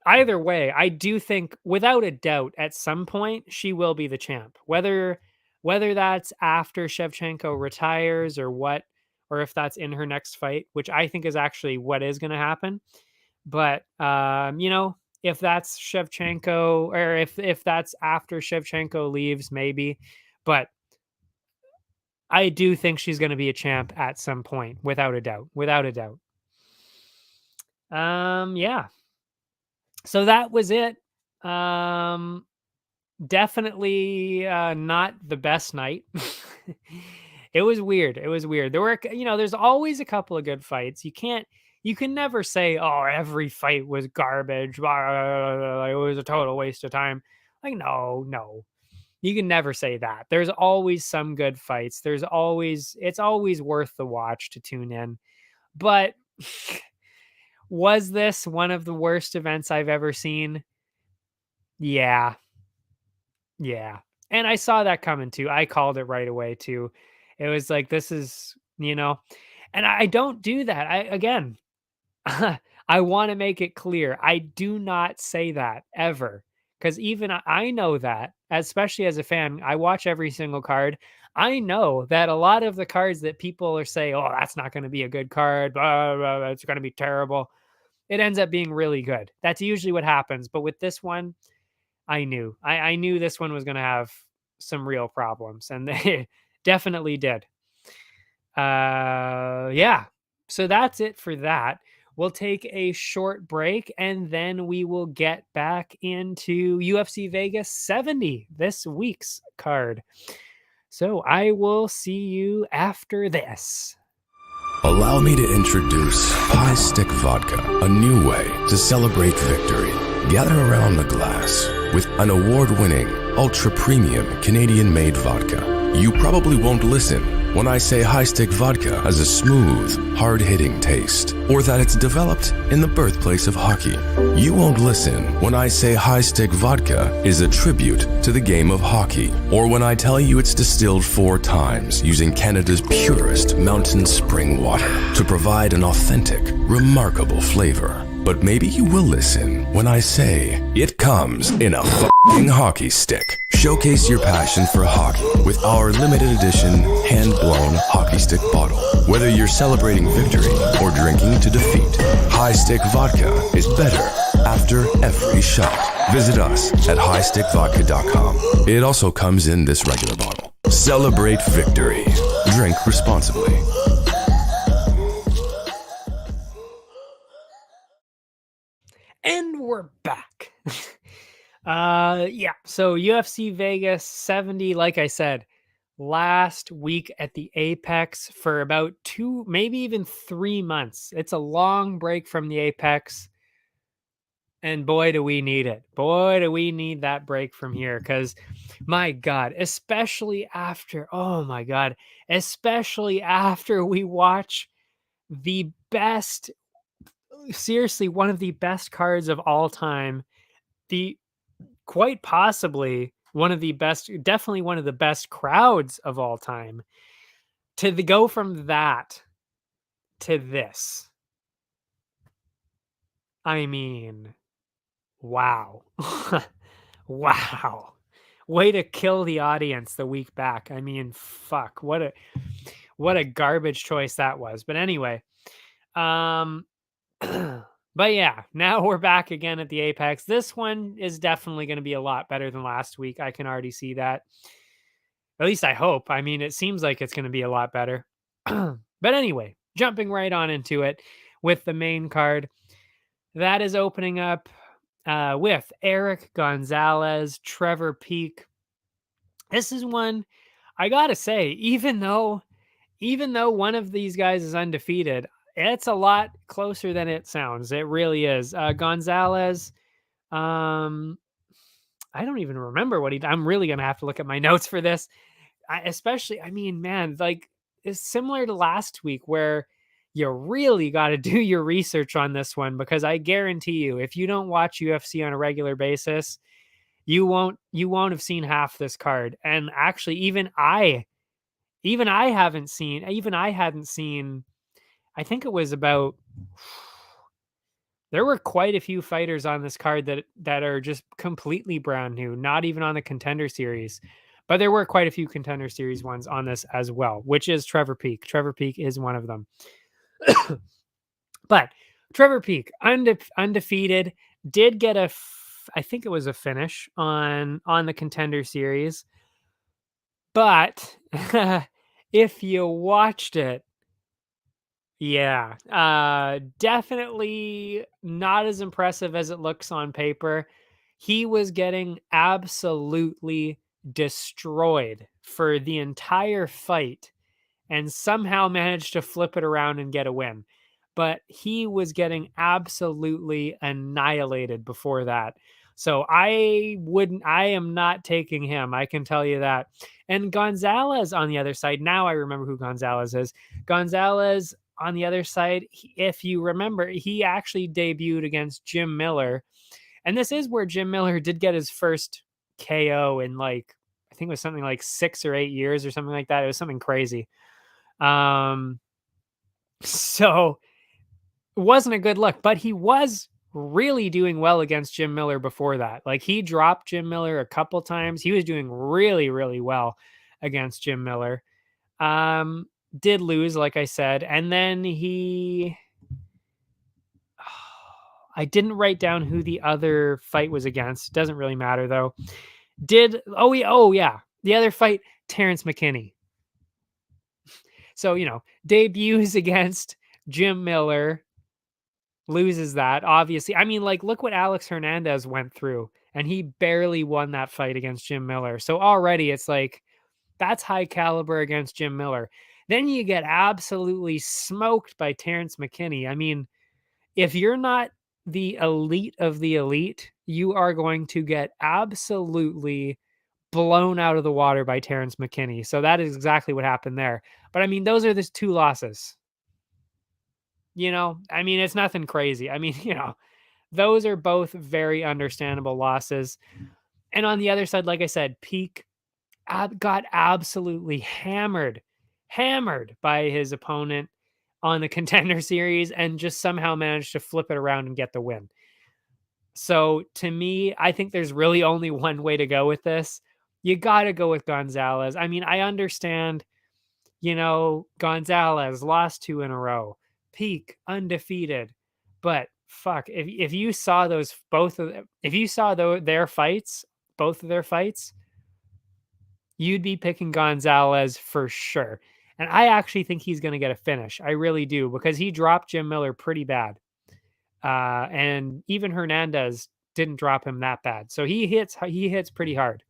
Either way, I do think without a doubt at some point she will be the champ. Whether that's after Shevchenko retires or what, or if that's in her next fight, which I think is actually what is going to happen. But if that's Shevchenko, or if that's after Shevchenko leaves, maybe. But I do think she's going to be a champ at some point, without a doubt. Without a doubt. Yeah. So that was it. Definitely not the best night. It was weird. It was weird. There were, there's always a couple of good fights. You can never say, oh, every fight was garbage. It was a total waste of time. Like, no. You can never say that. There's always some good fights. It's always worth the watch to tune in. But was this one of the worst events I've ever seen? Yeah. Yeah. And I saw that coming too. I called it right away too. It was like, this is, and I don't do that. Again, I want to make it clear. I do not say that ever. Because even I know that, especially as a fan, I watch every single card. I know that a lot of the cards that people are saying, oh, that's not going to be a good card, blah, blah, blah, it's going to be terrible. it ends up being really good. That's usually what happens. But with this one, I knew. I knew this one was going to have some real problems, and they definitely did. Yeah. So that's it for that. We'll take a short break and then we will get back into UFC Vegas 70, this week's card. So I will see you after this. Allow me to introduce High Stick Vodka, a new way to celebrate victory. Gather around the glass with an award-winning, ultra-premium Canadian-made vodka. You probably won't listen when I say High Stick Vodka has a smooth, hard-hitting taste, or that it's developed in the birthplace of hockey. You won't listen when I say High Stick Vodka is a tribute to the game of hockey, or when I tell you it's distilled 4 times using Canada's purest mountain spring water to provide an authentic, remarkable flavor. But maybe you will listen when I say it comes in a f***ing hockey stick. Showcase your passion for hockey with our limited edition hand-blown hockey stick bottle. Whether you're celebrating victory or drinking to defeat, High Stick Vodka is better after every shot. Visit us at highstickvodka.com. It also comes in this regular bottle. Celebrate victory. Drink responsibly. And we're back. Yeah, so UFC Vegas 70, like I said, last week at the Apex for about 2, maybe even 3 months. It's a long break from the Apex. And boy, do we need it. Boy, do we need that break from here. Because, my God, especially after, oh my God, especially after we watch the best, seriously, one of the best cards of all time, the quite possibly one of the best, definitely one of the best crowds of all time, go from that to this. I mean, wow. Wow. Way to kill the audience the week back. I mean, fuck. What a garbage choice that was. But anyway, but yeah, now we're back again at the Apex. This one is definitely going to be a lot better than last week. I can already see that. At least I hope. I mean, it seems like it's going to be a lot better. But anyway, jumping right on into it with the main card. That is opening up with Eric Gonzalez, Trevor Peak. This is one, I got to say, even though one of these guys is undefeated, it's a lot closer than it sounds. It really is. Gonzalez, I don't even remember what I'm really going to have to look at my notes for this. I mean, man, like, it's similar to last week where you really got to do your research on this one, because I guarantee you, if you don't watch UFC on a regular basis, you won't have seen half this card. And actually, even I hadn't seen, I think it was about, there were quite a few fighters on this card that are just completely brand new, not even on the Contender Series. But there were quite a few Contender Series ones on this as well, which is Trevor Peak. Trevor Peak is one of them. But Trevor Peak, undefeated, did get I think it was a finish on the Contender Series. But if you watched it, yeah, definitely not as impressive as it looks on paper. He was getting absolutely destroyed for the entire fight and somehow managed to flip it around and get a win. But he was getting absolutely annihilated before that. So I am not taking him. I can tell you that. And Gonzalez on the other side, now I remember who Gonzalez is. Gonzalez on the other side, if you remember, he actually debuted against Jim Miller. And this is where Jim Miller did get his first KO in, like, I think it was something like 6 or 8 years or something like that. It was something crazy. So it wasn't a good look, but he was really doing well against Jim Miller before that. Like, he dropped Jim Miller a couple times. He was doing really, really well against Jim Miller. Did lose, like I said, and then he I didn't write down who the other fight was against. Doesn't really matter though. Oh yeah. The other fight, Terrence McKinney. So, debuts against Jim Miller, loses that, obviously. I mean, like, look what Alex Hernandez went through, and he barely won that fight against Jim Miller. So already it's like, that's high caliber against Jim Miller. Then you get absolutely smoked by Terrence McKinney. I mean, if you're not the elite of the elite, you are going to get absolutely blown out of the water by Terrence McKinney. So that is exactly what happened there. But I mean, those are the two losses. I mean, it's nothing crazy. I mean, those are both very understandable losses. And on the other side, like I said, Peak got absolutely hammered by his opponent on the Contender Series and just somehow managed to flip it around and get the win. So to me, I think there's really only one way to go with this. You got to go with Gonzalez. I mean, I understand, Gonzalez lost 2 in a row, Peak undefeated, but fuck, if you saw those if you saw their fights, both of their fights, you'd be picking Gonzalez for sure. And I actually think he's going to get a finish. I really do, because he dropped Jim Miller pretty bad. And even Hernandez didn't drop him that bad. So he hits pretty hard.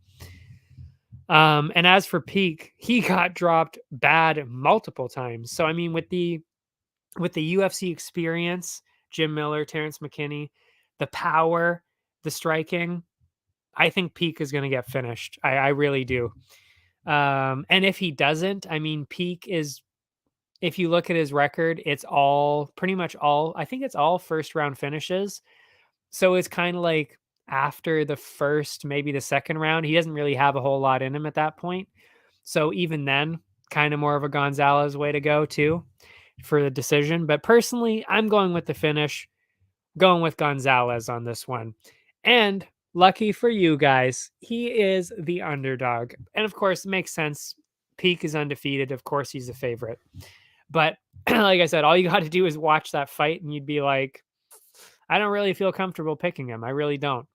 And as for Peak, he got dropped bad multiple times. So I mean, with the UFC experience, Jim Miller, Terrence McKinney, the power, the striking, I think Peak is going to get finished. I really do. And if he doesn't, I mean, Peak is, if you look at his record, it's pretty much all, I think it's all first round finishes. So it's kind of like after the first, maybe the second round, he doesn't really have a whole lot in him at that point. So even then, kind of more of a Gonzalez way to go too for the decision. But personally, I'm going with the finish, going with Gonzalez on this one. And lucky for you guys, he is the underdog. And of course, it makes sense. Peak is undefeated. Of course, he's the favorite. But like I said, all you got to do is watch that fight and you'd be like, I don't really feel comfortable picking him. I really don't.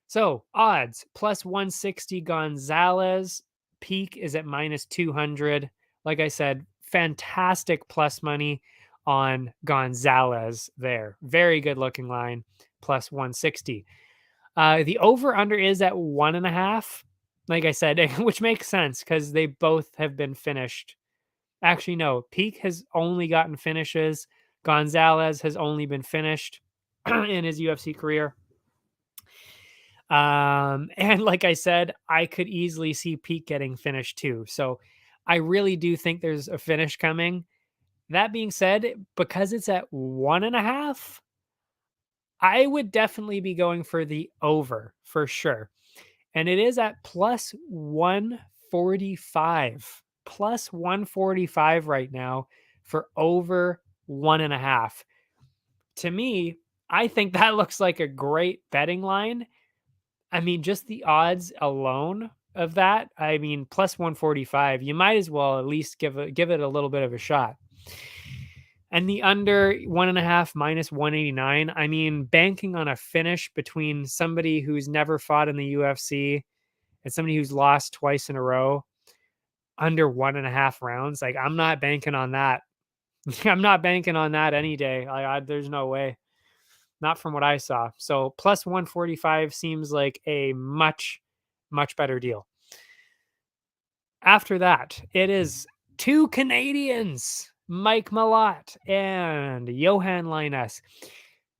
So odds, plus 160 Gonzalez. Peak is at minus 200. Like I said, fantastic plus money on Gonzalez there. Very good looking line, plus 160. The over-under is at 1.5. Like I said, which makes sense because they both have been finished. Actually, no. Peak has only gotten finishes. Gonzalez has only been finished in his UFC career. And like I said, I could easily see Peak getting finished too. So I really do think there's a finish coming. That being said, because it's at 1.5, I would definitely be going for the over for sure. And it is at plus 145. Plus 145 right now for over 1.5. To me, I think that looks like a great betting line. I mean, just the odds alone of that, I mean, plus 145, you might as well at least give it a little bit of a shot. And the under 1.5 minus 189, I mean, banking on a finish between somebody who's never fought in the UFC and somebody who's lost twice in a row under 1.5 rounds, like, I'm not banking on that. I'm not banking on that any day. There's no way. Not from what I saw. So plus 145 seems like a much, much better deal. After that, it is 2 Canadians, Mike Malott and Johan Linus.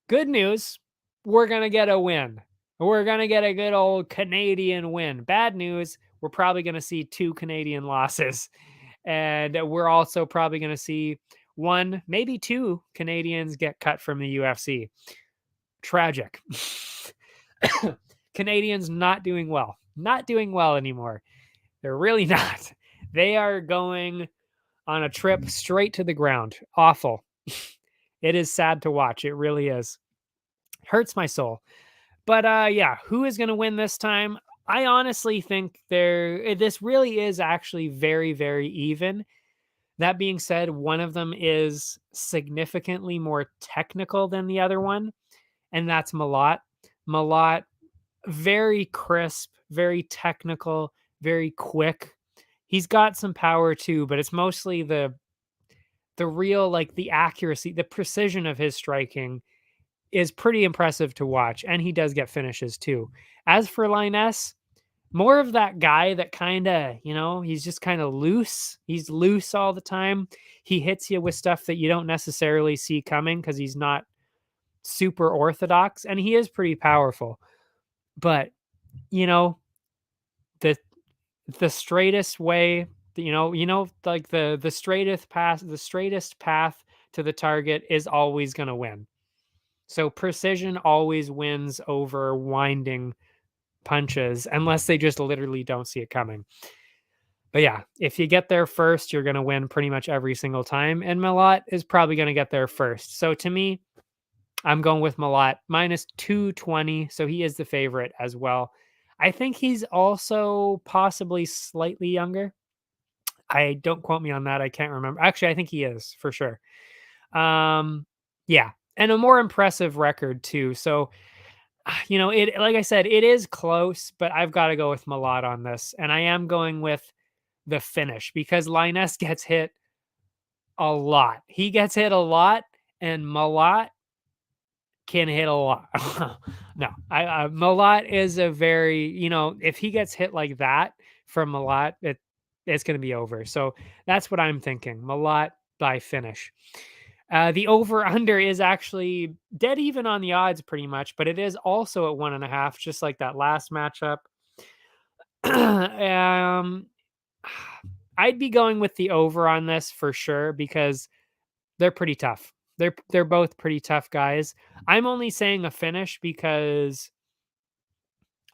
Good news, we're going to get a win. We're going to get a good old Canadian win. Bad news, we're probably going to see 2 Canadian losses. And we're also probably going to see 1, maybe 2 Canadians get cut from the UFC. Tragic. Canadians not doing well anymore. They're really not. They are going on a trip straight to the ground. Awful. It is sad to watch. It really is. Hurts my soul. But yeah, who is going to win this time? I honestly think this really is actually very, very even. That being said, one of them is significantly more technical than the other one. and that's Malat. Malat, very crisp, very technical, very quick. He's got some power too, but it's mostly the real, like, the accuracy, the precision of his striking is pretty impressive to watch, and he does get finishes too. As for Linus, more of that guy that kinda, he's just kinda loose. He's loose all the time. He hits you with stuff that you don't necessarily see coming because he's not super orthodox, and he is pretty powerful. But, you know, the the straightest way, like the straightest path to the target is always gonna win. So precision always wins over winding punches unless they just literally don't see it coming. But yeah, if you get there first, you're going to win pretty much every single time. And Malat is probably going to get there first. So to me, I'm going with Malat minus 220. So he is the favorite as well. I think he's also possibly slightly younger. I don't quote me on that. I can't remember. Actually, I think he is for sure. Yeah. And a more impressive record too. So it, like I said, it is close, but I've got to go with Malat on this. And I am going with the finish because Linus gets hit a lot. He gets hit a lot, and Malat can hit a lot. No, Malat is a very, if he gets hit like that from Malat, it's going to be over. So that's what I'm thinking. Malat by finish. The over under is actually dead even on the odds pretty much, but it is also at 1.5, just like that last matchup. um, I'd be going with the over on this for sure because they're pretty tough. They're both pretty tough guys. I'm only saying a finish because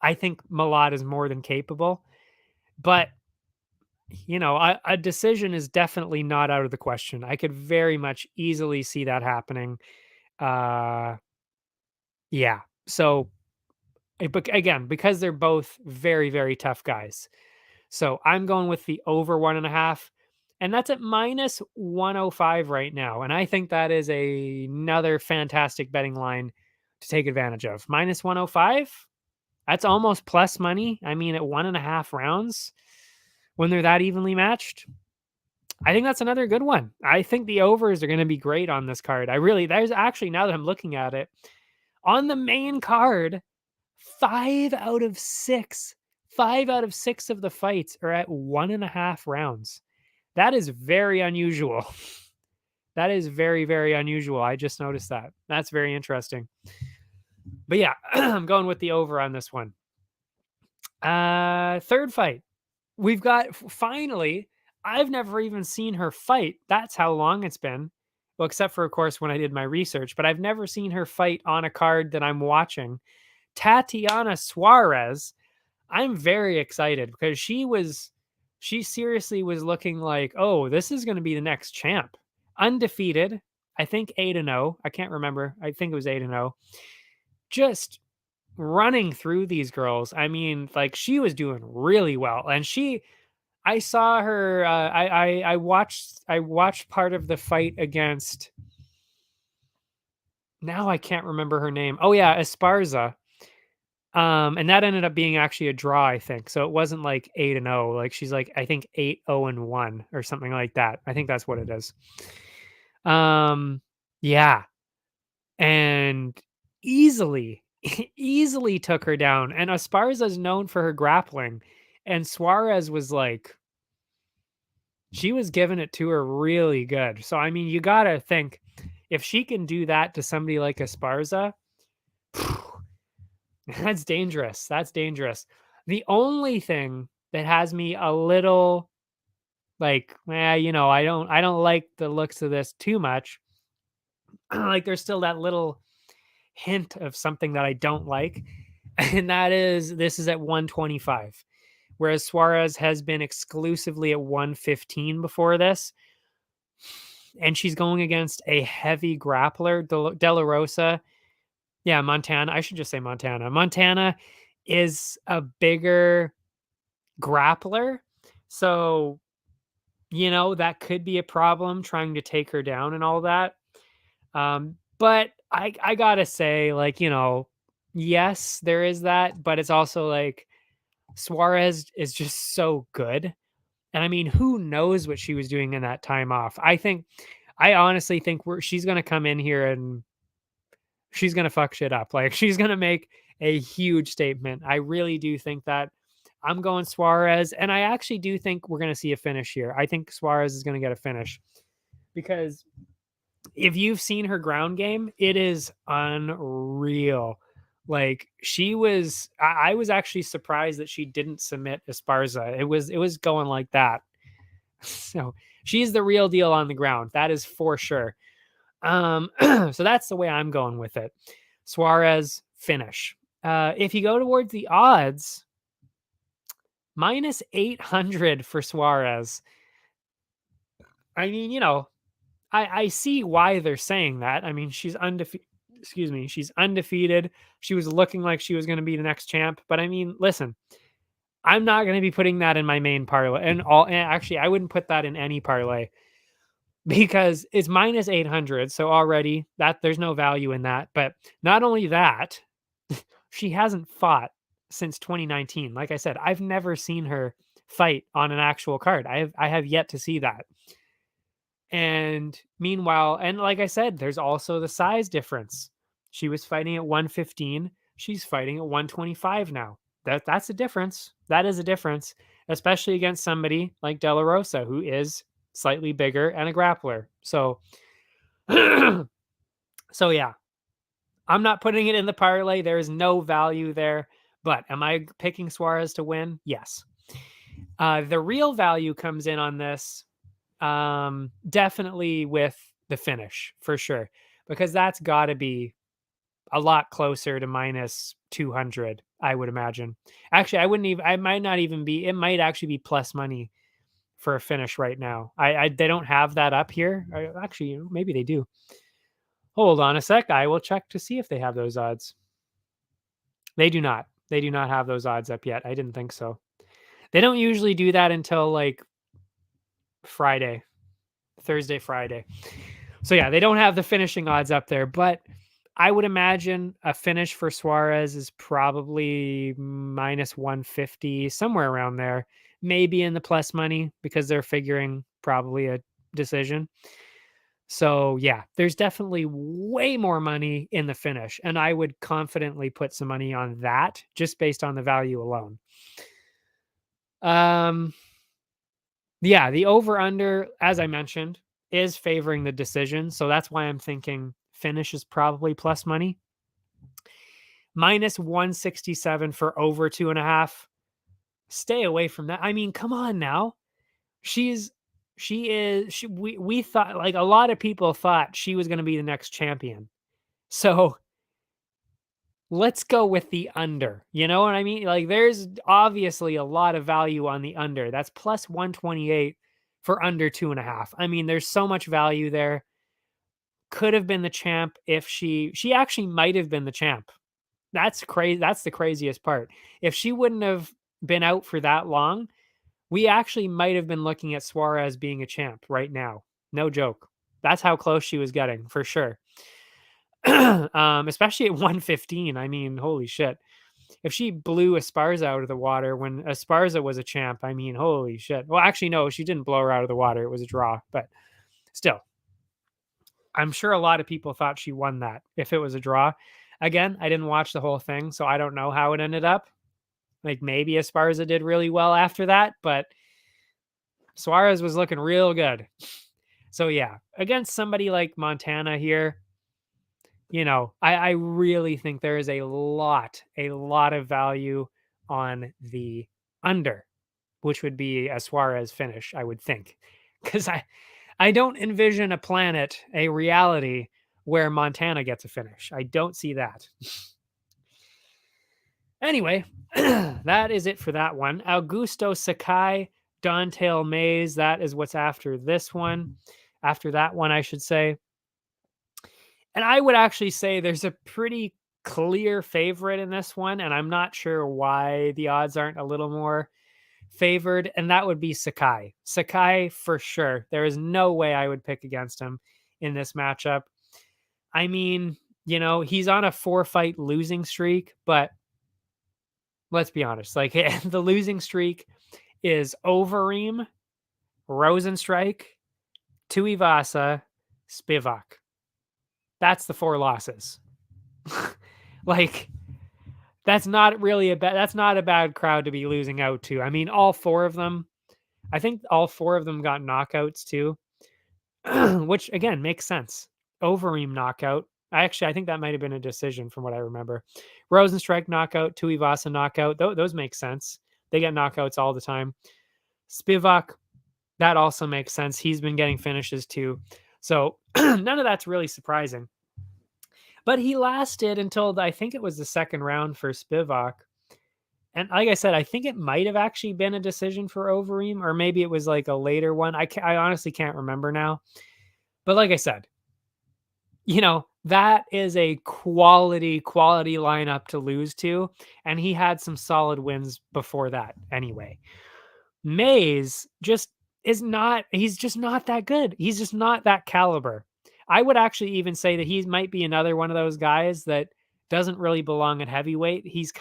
I think Malat is more than capable, but a decision is definitely not out of the question. I could very much easily see that happening. Uh, yeah. So, but again, because they're both very, very tough guys. So I'm going with the over 1.5, and that's at minus 105 right now. And I think that is another fantastic betting line to take advantage of. Minus 105, that's almost plus money. I mean, at 1.5 rounds, when they're that evenly matched, I think that's another good one. I think the overs are going to be great on this card. There's actually, now that I'm looking at it, on the main card, 5 out of 6 of the fights are at 1.5 rounds. That is very unusual. That is very, very unusual. I just noticed that. That's very interesting. But yeah, I'm going with the over on this one. Third fight. We've got, finally, I've never even seen her fight. That's how long it's been. Well, except for, of course, when I did my research, but I've never seen her fight on a card that I'm watching. Tatiana Suarez. I'm very excited because she seriously was looking like, oh, this is going to be the next champ. Undefeated. I think 8-0. I can't remember. I think it was 8-0. Just running through these girls. I mean, like, she was doing really well. And I saw her, I watched part of the fight against, now I can't remember her name. Oh yeah, Esparza. And that ended up being actually a draw, I think. So it wasn't like 8-0. Like, she's like, I think 8-0-1 or something like that. I think that's what it is. Yeah. And easily, easily took her down. And Esparza is known for her grappling. And Suarez was like, she was giving it to her really good. So, I mean, you got to think, if she can do that to somebody like Esparza, that's dangerous. That's dangerous. The only thing that has me a little like, I don't like the looks of this too much. Like, there's still that little hint of something that I don't like. And that is, this is at 125, whereas Suarez has been exclusively at 115 before this. And she's going against a heavy grappler, De La Rosa. Yeah, Montana. I should just say Montana. Montana is a bigger grappler. So, that could be a problem trying to take her down and all that. But I gotta say, like, yes, there is that, but it's also like Suarez is just so good. And I mean, who knows what she was doing in that time off? I honestly think she's gonna come in here and she's gonna fuck shit up. Like she's gonna make a huge statement. I really do think that. I'm going Suarez, and I actually do think we're gonna see a finish here. I think Suarez is gonna get a finish because if you've seen her ground game, it is unreal. Like I was actually surprised that she didn't submit Esparza. It was going like that. So she's the real deal on the ground. That is for sure. So that's the way I'm going with it. Suarez finish. If you go towards the odds, minus 800 for Suarez. I mean, I see why they're saying that. I mean, she's undefeated. Excuse me, she's undefeated. She was looking like she was going to be the next champ. But I mean, listen, I'm not going to be putting that in my main parlay. And actually, I wouldn't put that in any parlay because it's minus 800. So already that there's no value in that. But not only that, she hasn't fought since 2019. Like I said, I've never seen her fight on an actual card. I have yet to see that. And meanwhile, and like I said, there's also the size difference. She was fighting at 115. She's fighting at 125 now. That's a difference. That is a difference, especially against somebody like De La Rosa, who is slightly bigger and a grappler. So, so yeah, I'm not putting it in the parlay. There is no value there. But am I picking Suarez to win? Yes. The real value comes in on this definitely with the finish for sure, because that's got to be a lot closer to minus 200, I would imagine. Actually, I might not even be, it might actually be plus money for a finish right now. They don't have that up here. Actually, maybe they do. Hold on a sec. I will check to see if they have those odds. They do not. They do not have those odds up yet. I didn't think so. They don't usually do that until like Thursday, Friday. So yeah, they don't have the finishing odds up there, but I would imagine a finish for Suarez is probably minus 150, somewhere around there, maybe in the plus money because they're figuring probably a decision. So yeah, there's definitely way more money in the finish, and I would confidently put some money on that just based on the value alone. Yeah, the over under, as I mentioned, is favoring the decision. So that's why I'm thinking finish is probably plus money. Minus 167 for over 2.5. Stay away from that. I mean, come on now. We thought, like, a lot of people thought she was going to be the next champion. So let's go with the under. You know what I mean? Like, there's obviously a lot of value on the under. That's plus 128 for under 2.5. I mean, there's so much value there. Could have been the champ if she actually might have been the champ. That's crazy. That's the craziest part. If she wouldn't have been out for that long, we actually might have been looking at Suarez being a champ right now. No joke. That's how close she was getting for sure. Especially at 115. I mean, holy shit. If she blew Esparza out of the water when Esparza was a champ, I mean, holy shit. Well, actually, no, she didn't blow her out of the water. It was a draw, but still, I'm sure a lot of people thought she won that if it was a draw. Again, I didn't watch the whole thing, so I don't know how it ended up. Like maybe Esparza did really well after that, but Suarez was looking real good. So yeah, against somebody like Montana here, I really think there is a lot of value on the under, which would be a Suarez finish, I would think. Because I don't envision a planet, a reality where Montana gets a finish. I don't see that. Anyway, that is it for that one. Augusto Sakai, Dontail Mays, that is what's after this one. After that one, I should say. And I would actually say there's a pretty clear favorite in this one, and I'm not sure why the odds aren't a little more favored, and that would be Sakai. Sakai for sure. There is no way I would pick against him in this matchup. I mean, You know, he's on a 4-fight losing streak, but let's be honest, like the losing streak is Overeem, Rosenstrike, Tuivasa, Spivak. That's the 4 losses. Like, that's not a bad crowd to be losing out to. I mean, all 4 of them, I think all 4 of them got knockouts too, which again makes sense. Overeem knockout. I think that might have been a decision from what I remember. Rosenstrike knockout, Tuivasa knockout. Those make sense. They get knockouts all the time. Spivak, that also makes sense. He's been getting finishes too. So none of that's really surprising. But he lasted until I think it was the second round for Spivak. And like I said, I think it might have actually been a decision for Overeem, or maybe it was like a later one. I honestly can't remember now. But like I said, you know, that is a quality lineup to lose to. And he had some solid wins before that anyway. Mays just he's just not that good. He's just not that caliber. I would actually even say that he might be another one of those guys that doesn't really belong at heavyweight. He's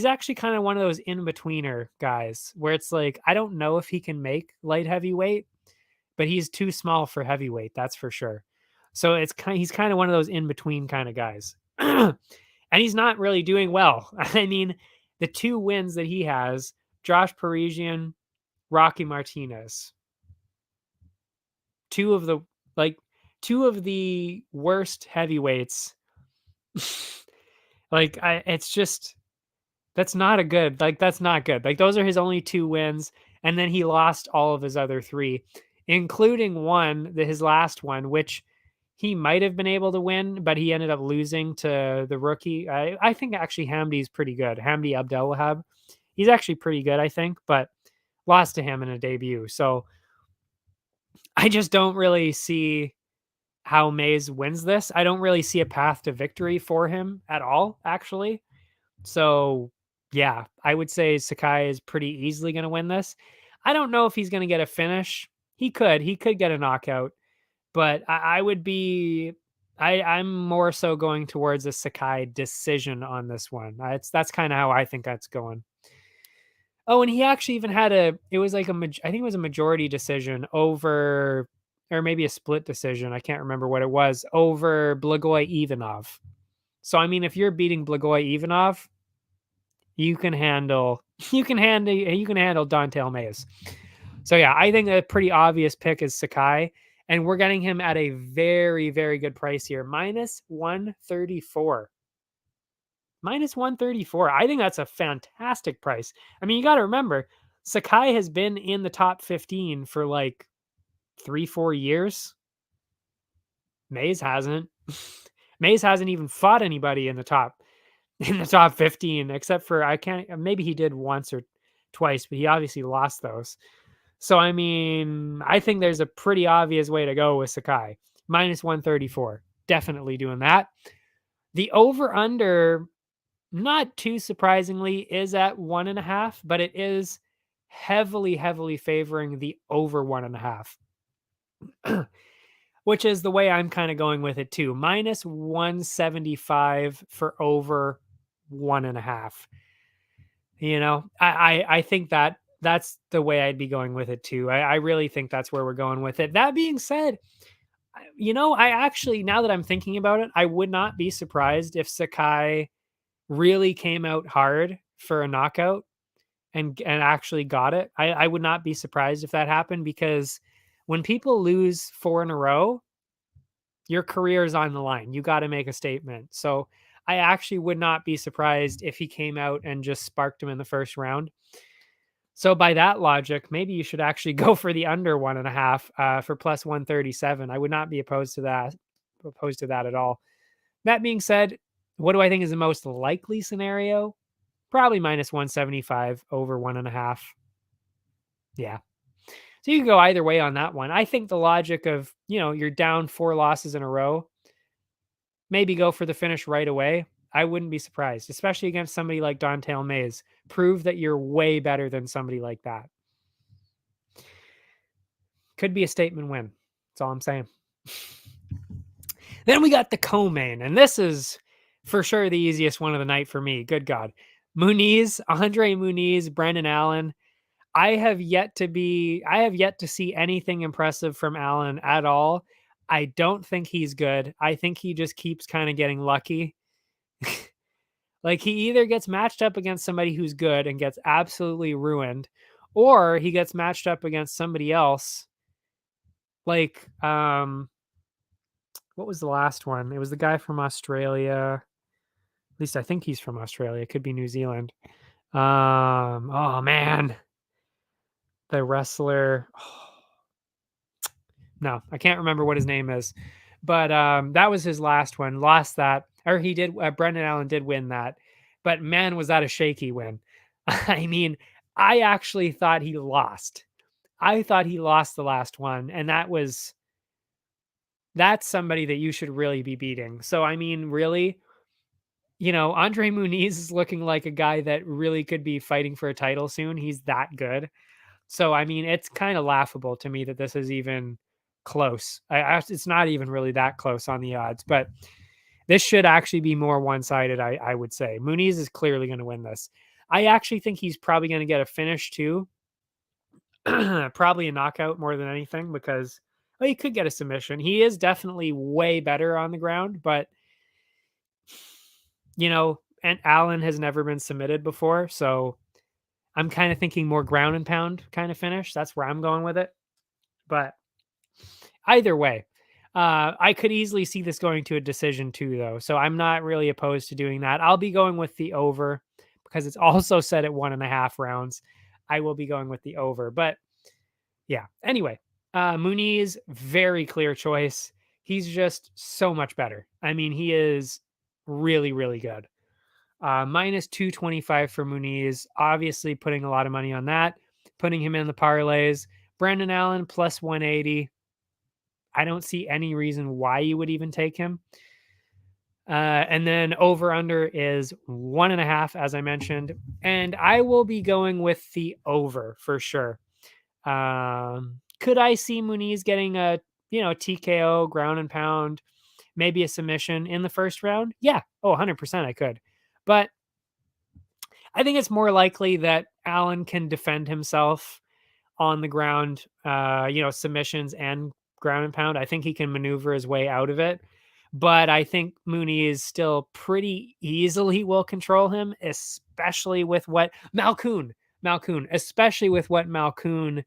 actually kind of one of those in-betweener guys where it's like, I don't know if he can make light heavyweight, but he's too small for heavyweight, that's for sure. So he's kind of one of those in-between kind of guys. And he's not really doing well. I mean, the 2 wins that he has, Josh Parisian, Rocky Martinez. 2 of the worst heavyweights. It's just, that's not good. Like, those are his only 2 wins. And then he lost all of his other 3, including his last one, which he might have been able to win, but he ended up losing to the rookie. I think actually Hamdi's pretty good. Hamdi Abdelwahab. He's actually pretty good, I think, but lost to him in a debut. So I just don't really see how Mays wins this. I don't really see a path to victory for him at all, actually. So yeah, I would say Sakai is pretty easily going to win this. I don't know if he's going to get a finish. He could get a knockout, but I'm more so going towards a Sakai decision on this one. That's kind of how I think that's going. Oh, and he actually even had I think it was a majority decision over, or maybe a split decision. I can't remember what it was, over Blagoy Ivanov. So, I mean, if you're beating Blagoy Ivanov, you can handle Dontel Mays. So yeah, I think a pretty obvious pick is Sakai, and we're getting him at a very, very good price here. -134. -134. I think that's a fantastic price. I mean, you got to remember, Sakai has been in the top 15 for like 3-4 years. Mays hasn't. Mays hasn't even fought anybody in the top 15, except for maybe he did once or twice, but he obviously lost those. So, I mean, I think there's a pretty obvious way to go with Sakai. -134. Definitely doing that. The over-under, not too surprisingly, is at 1.5, but it is heavily, heavily favoring the over 1.5, which is the way I'm kind of going with it too. -175 for over 1.5. You know, I think that's the way I'd be going with it too. I really think that's where we're going with it. That being said, you know, I actually, now that I'm thinking about it, I would not be surprised if Sakai really came out hard for a knockout and actually got it. I would not be surprised if that happened, because when people lose 4 in a row, your career is on the line. You got to make a statement. So I actually would not be surprised if he came out and just sparked him in the first round. So by that logic, maybe you should actually go for the under 1.5 for +137. I would not be opposed to that at all. That being said, what do I think is the most likely scenario? Probably -175 over 1.5. Yeah. So you can go either way on that one. I think the logic of, you know, you're down 4 losses in a row, maybe go for the finish right away. I wouldn't be surprised, especially against somebody like Dontel Mays. Prove that you're way better than somebody like that. Could be a statement win. That's all I'm saying. Then we got the co-main, and this is for sure the easiest one of the night for me. Good God. Andre Muniz, Brendan Allen. I have yet to see anything impressive from Allen at all. I don't think he's good. I think he just keeps kind of getting lucky. Like he either gets matched up against somebody who's good and gets absolutely ruined, or he gets matched up against somebody else. Like, what was the last one? It was the guy from Australia. At least I think he's from Australia. It could be New Zealand. Oh man, the wrestler. No, I can't remember what his name is, but that was his last one. Lost that, or he did. Brendan Allen did win that, but man, was that a shaky win. I mean, I actually thought he lost. I thought he lost the last one, and that's somebody that you should really be beating. So I mean, really, Andre Muniz is looking like a guy that really could be fighting for a title soon. He's that good. So, I mean, it's kind of laughable to me that this is even close. It's not even really that close on the odds, but this should actually be more one-sided, I would say. Muniz is clearly going to win this. I actually think he's probably going to get a finish too. Probably a knockout more than anything because he could get a submission. He is definitely way better on the ground, but and Allen has never been submitted before, so I'm kind of thinking more ground and pound kind of finish. That's where I'm going with it. But either way, I could easily see this going to a decision too, though. So I'm not really opposed to doing that. I'll be going with the over because it's also set at 1.5 rounds. I will be going with the over. But yeah, anyway, Muniz, very clear choice. He's just so much better. I mean, he is really, really good. Minus 225 for Muniz, obviously putting a lot of money on that, putting him in the parlays. Brendan Allen plus 180. I don't see any reason why you would even take him. And then over under is 1.5, as I mentioned. And I will be going with the over for sure. Could I see Muniz getting a TKO, ground and pound, maybe a submission in the first round? Yeah. Oh, 100% I could. But I think it's more likely that Allen can defend himself on the ground, submissions and ground and pound. I think he can maneuver his way out of it. But I think Muniz still pretty easily will control him, especially with what Malkoun, especially with what Malkoun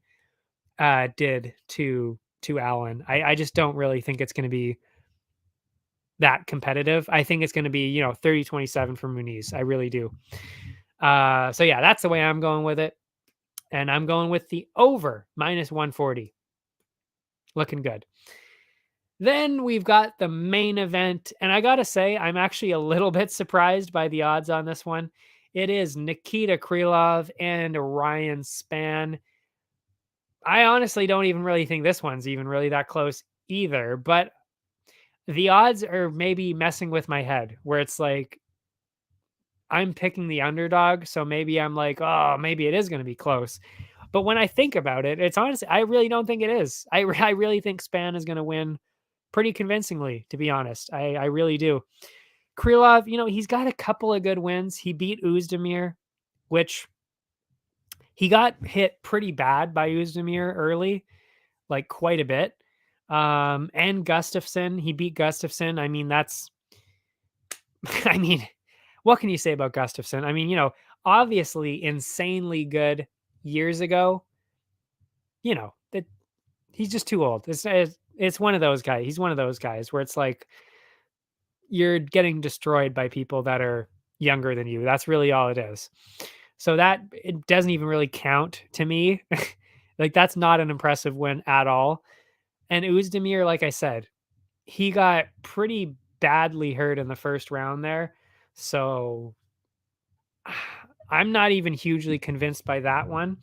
did to Allen. I just don't really think it's going to be that competitive. I think it's going to be 30-27 for Muniz. I really do. So yeah, that's the way I'm going with it. And I'm going with the over minus 140. Looking good. Then we've got the main event. And I got to say, I'm actually a little bit surprised by the odds on this one. It is Nikita Krylov and Ryan Spann. I honestly don't even really think this one's even really that close either. But the odds are maybe messing with my head where it's like, I'm picking the underdog, so maybe I'm like, oh, maybe it is going to be close. But when I think about it, it's honestly, I really don't think it is. I really think Spann is going to win pretty convincingly, to be honest. I really do. Krylov, he's got a couple of good wins. He beat Özdemir, which he got hit pretty bad by Özdemir early, like quite a bit. And Gustafsson, he beat Gustafsson. I mean, what can you say about Gustafsson? I mean, obviously insanely good years ago. That he's just too old. It's one of those guys. He's one of those guys where it's like you're getting destroyed by people that are younger than you. That's really all it is. So that it doesn't even really count to me. Like that's not an impressive win at all. And Özdemir, like I said, he got pretty badly hurt in the first round there. So I'm not even hugely convinced by that one.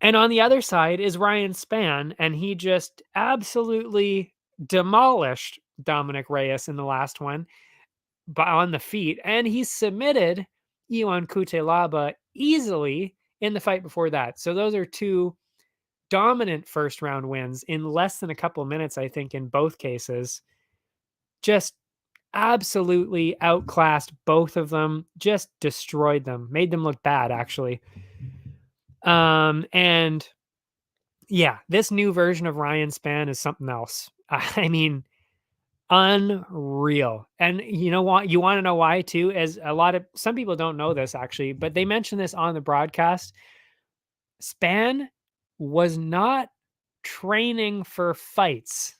And on the other side is Ryan Spann, and he just absolutely demolished Dominic Reyes in the last one on the feet. And he submitted Ion Cutelaba easily in the fight before that. So those are two dominant first round wins in less than a couple minutes, I think, in both cases. just absolutely outclassed both of them, just destroyed them, made them look bad, actually. And yeah, this new version of Ryan Spann is something else. I mean, unreal. And you know what? You want to know why too? As some people don't know this actually, but they mentioned this on the broadcast. Spann was not training for fights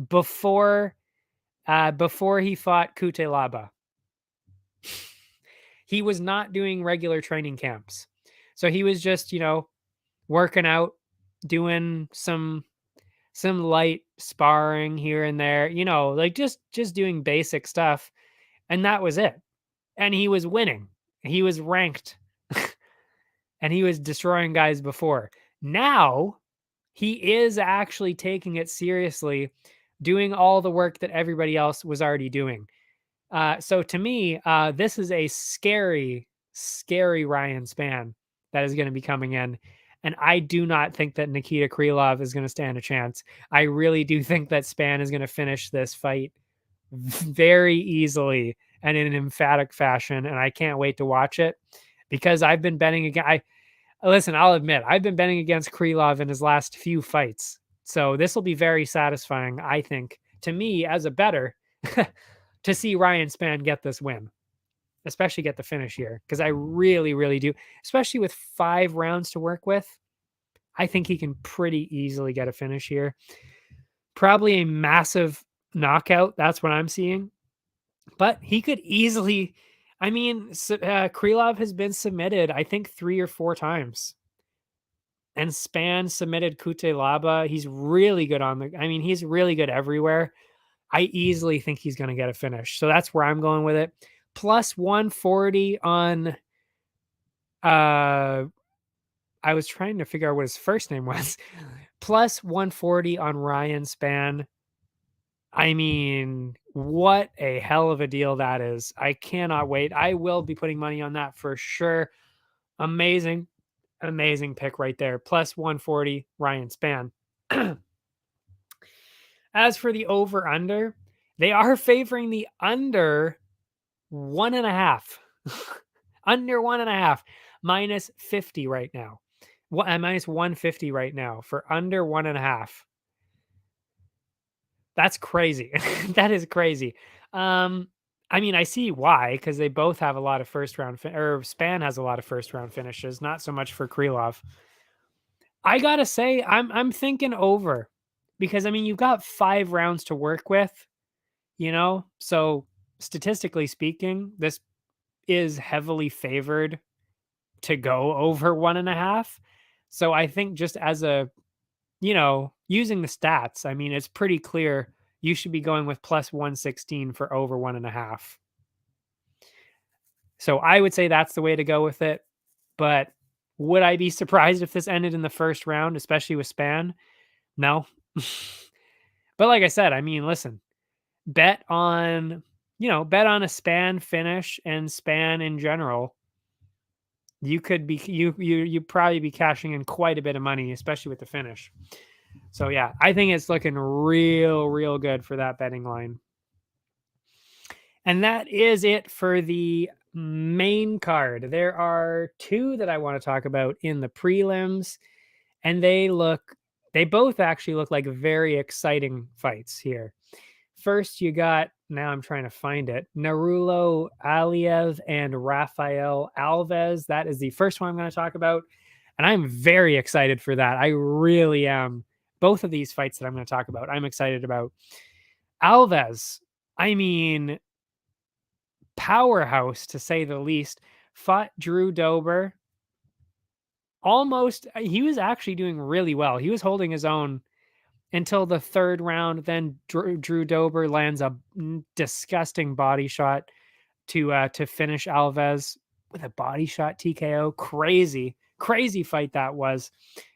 before before he fought Kutelaba. He was not doing regular training camps. So he was just, working out, doing some light sparring here and there, like just doing basic stuff, and that was it. And he was winning. He was ranked and he was destroying guys before. Now, he is actually taking it seriously, doing all the work that everybody else was already doing. So to me, this is a scary, scary Ryan Spann that is going to be coming in. And I do not think that Nikita Krylov is going to stand a chance. I really do think that Spann is going to finish this fight very easily and in an emphatic fashion. And I can't wait to watch it because I've been betting again. Listen, I'll admit, I've been betting against Krylov in his last few fights. So this will be very satisfying, I think, to me as a bettor to see Ryan Spann get this win, especially get the finish here, because I really, really do, especially with 5 rounds to work with. I think he can pretty easily get a finish here. Probably a massive knockout. That's what I'm seeing. But he could easily, I mean, Krylov has been submitted, I think, 3 or 4 times. And Spann submitted Kutelaba. He's really good he's really good everywhere. I easily think he's going to get a finish. So that's where I'm going with it. Plus 140 on, I was trying to figure out what his first name was. Plus 140 on Ryan Spann. I mean, what a hell of a deal that is. I cannot wait. I will be putting money on that for sure. Amazing, amazing pick right there. Plus 140 Ryan Spann. As for the over under, they are favoring the under 1.5. Under 1.5. Minus 50 right now. Minus 150 right now for under 1.5. That's crazy. That is crazy. I mean, I see why, because they both have a lot of first round or Spann has a lot of first round finishes, not so much for Krylov. I gotta say, I'm thinking over, because I mean, you've got 5 rounds to work with, so statistically speaking, this is heavily favored to go over 1.5. So I think just as a, using the stats, I mean, it's pretty clear you should be going with plus 116 for over 1.5. So I would say that's the way to go with it. But would I be surprised if this ended in the first round, especially with Spann? No. But like I said, I mean, listen, bet on a Spann finish and Spann in general. You could be you probably be cashing in quite a bit of money, especially with the finish. So yeah, I think it's looking real good for that betting line. And that is it for the main card. There are 2 that I want to talk about in the prelims, and they both actually look like very exciting fights here. First, you got, now I'm trying to find it, Narulo Aliev and Rafael Alves. That is the first one I'm going to talk about, and I'm very excited for that. I really am. Both of these fights that I'm going to talk about, I'm excited about. Alves, I mean, powerhouse to say the least, fought Drew Dober. He was actually doing really well. He was holding his own until the 3rd round. Then Drew Dober lands a disgusting body shot to finish Alves with a body shot TKO. Crazy fight that was.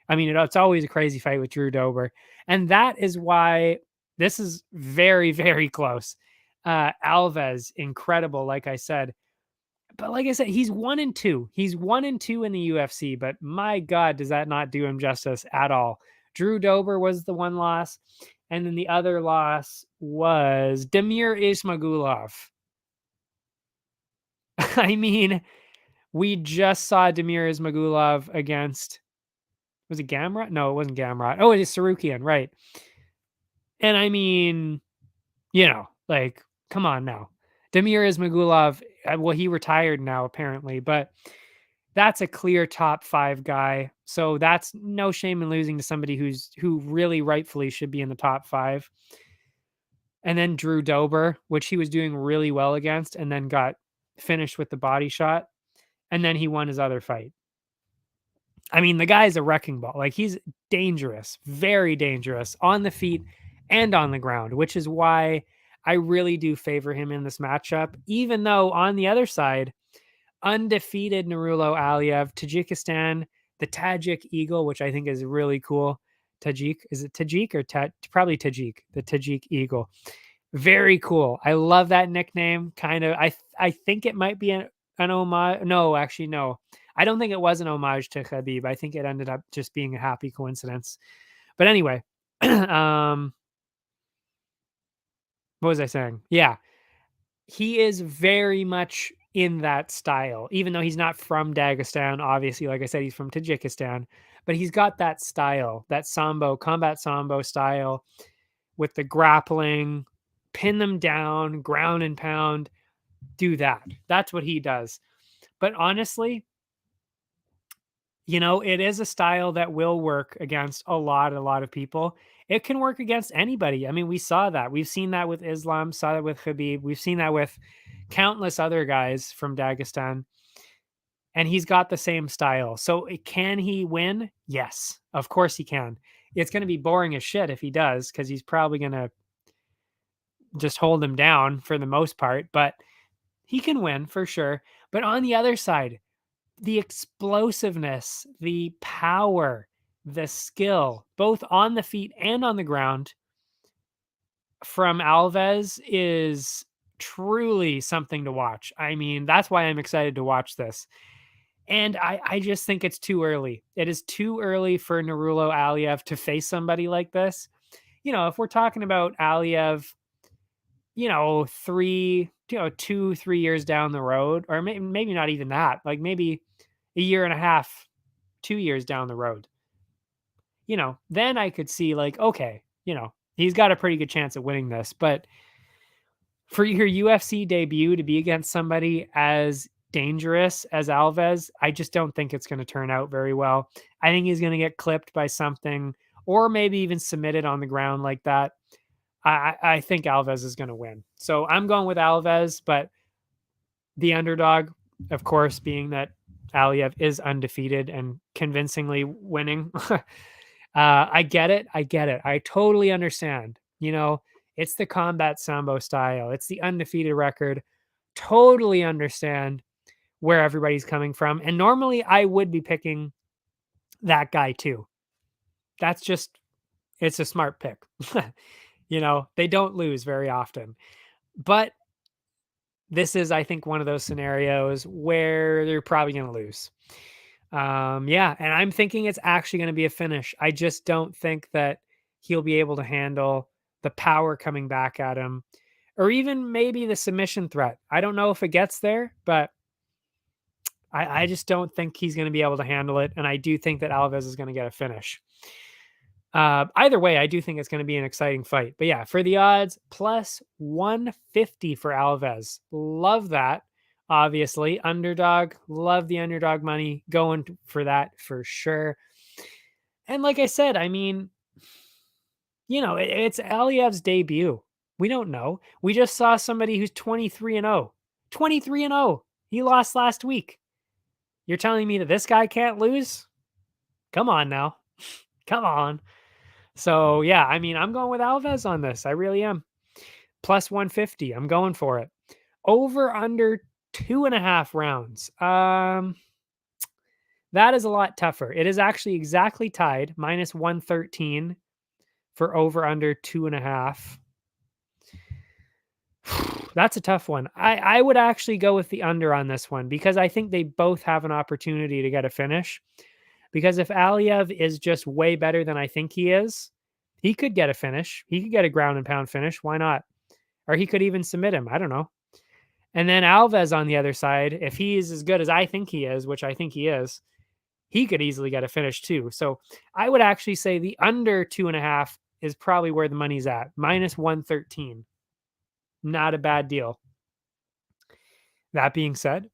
I mean, it's always a crazy fight with Drew Dober. And that is why this is very, very close. Alves, incredible, like I said. But like I said, he's 1-2. He's 1-2 in the UFC, but my God, does that not do him justice at all. Drew Dober was the one loss, And then the other loss was Damir Ismagulov. I mean, we just saw Damir Ismagulov against, was it Gamrot? No, it wasn't Gamrot. Oh, it is Sarukian, right. And I mean, like, come on now. Damir Ismagulov, well, he retired now apparently, but that's a clear top 5 guy. So that's no shame in losing to somebody who really rightfully should be in the top 5. And then Drew Dober, which he was doing really well against, and then got finished with the body shot. And then he won his other fight. I mean, the guy's a wrecking ball. Like, he's dangerous, very dangerous on the feet and on the ground, which is why I really do favor him in this matchup, even though on the other side, undefeated Nurullo Aliyev, Tajikistan, the Tajik Eagle, which I think is really cool. Tajik, is it Tajik or probably Tajik, the Tajik Eagle. Very cool. I love that nickname. Kind of, I think it might be an homage. No, actually, no. I don't think it was an homage to Khabib. I think it ended up just being a happy coincidence. But anyway, what was I saying? Yeah, he is very much in that style, even though he's not from Dagestan. Obviously, like I said, he's from Tajikistan, but he's got that style, that sambo, combat sambo style with the grappling, pin them down, ground and pound, do that. That's what he does. But honestly, it is a style that will work against a lot of people. It can work against anybody. I mean, we saw that. We've seen that with Islam, saw that with Khabib. We've seen that with countless other guys from Dagestan. And he's got the same style. So can he win? Yes, of course he can. It's going to be boring as shit if he does, because he's probably going to just hold him down for the most part. But he can win for sure. But on the other side, the explosiveness, the power, the skill, both on the feet and on the ground from Alves is truly something to watch. I mean, that's why I'm excited to watch this. And I just think it's too early. It is too early for Nurullo Aliyev to face somebody like this. If we're talking about Aliyev, 2-3 years down the road, or maybe not even that, like maybe a year and a half, 2 years down the road, then I could see like, okay, he's got a pretty good chance of winning this. But for your UFC debut to be against somebody as dangerous as Alves, I just don't think it's going to turn out very well. I think he's going to get clipped by something, or maybe even submitted on the ground like that. I think Alves is going to win. So I'm going with Alves, but the underdog, of course, being that Aliyev is undefeated and convincingly winning. I get it. I totally understand. It's the combat sambo style. It's the undefeated record. Totally understand where everybody's coming from. And normally I would be picking that guy too. That's just, it's a smart pick. They don't lose very often. But this is, I think, one of those scenarios where they're probably going to lose. Yeah, and I'm thinking it's actually going to be a finish. I just don't think that he'll be able to handle the power coming back at him, or even maybe the submission threat. I don't know if it gets there, but I just don't think he's going to be able to handle it. And I do think that Alves is going to get a finish. Either way, I do think it's going to be an exciting fight. But yeah, for the odds, plus 150 for Alves. Love that. Obviously, underdog. Love the underdog money. Going for that for sure. And like I said, I mean, it's Aliyev's debut. We don't know. We just saw somebody who's 23-0. 23-0. He lost last week. You're telling me that this guy can't lose? Come on now. Come on. So, yeah, I mean, I'm going with Alves on this. I really am. Plus 150. I'm going for it. Over under 2.5 rounds. That is a lot tougher. It is actually exactly tied. Minus 113 for over under 2.5. That's a tough one. I would actually go with the under on this one, because I think they both have an opportunity to get a finish. Because if Aliyev is just way better than I think he is, He could get a finish. He could get a ground and pound finish. Why not? Or he could even submit him. I don't know. And then Alves on the other side, if he is as good as I think he is, which I think he is, he could easily get a finish too. So I would actually say the under 2.5 is probably where the money's at. Minus 113. Not a bad deal. That being said,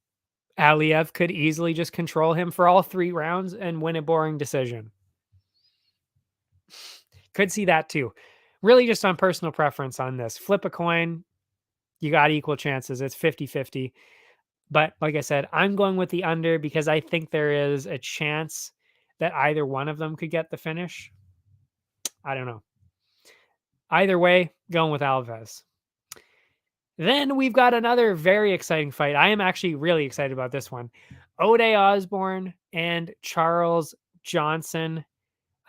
Aliev could easily just control him for all 3 rounds and win a boring decision. Could see that too. Really just on personal preference on this. Flip a coin, you got equal chances. It's 50-50. But like I said, I'm going with the under because I think there is a chance that either one of them could get the finish. I don't know. Either way, going with Alves. Then we've got another very exciting fight. I am actually really excited about this one. Ode Osborne and Charles Johnson.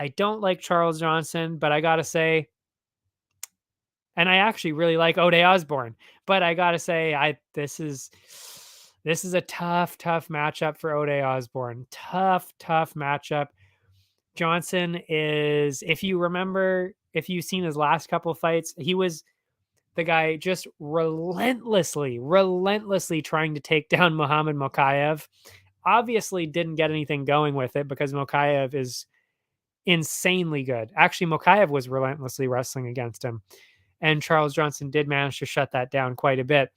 I don't like Charles Johnson, but I got to say, and I actually really like Ode Osborne, but I got to say, this is a tough matchup for Ode Osborne. Tough matchup. Johnson is, if you remember, if you've seen his last couple of fights, he was the guy just relentlessly trying to take down Muhammad Mokaev. Obviously didn't get anything going with it because Mokaev is insanely good. Actually, Mokaev was relentlessly wrestling against him. And Charles Johnson did manage to shut that down quite a bit,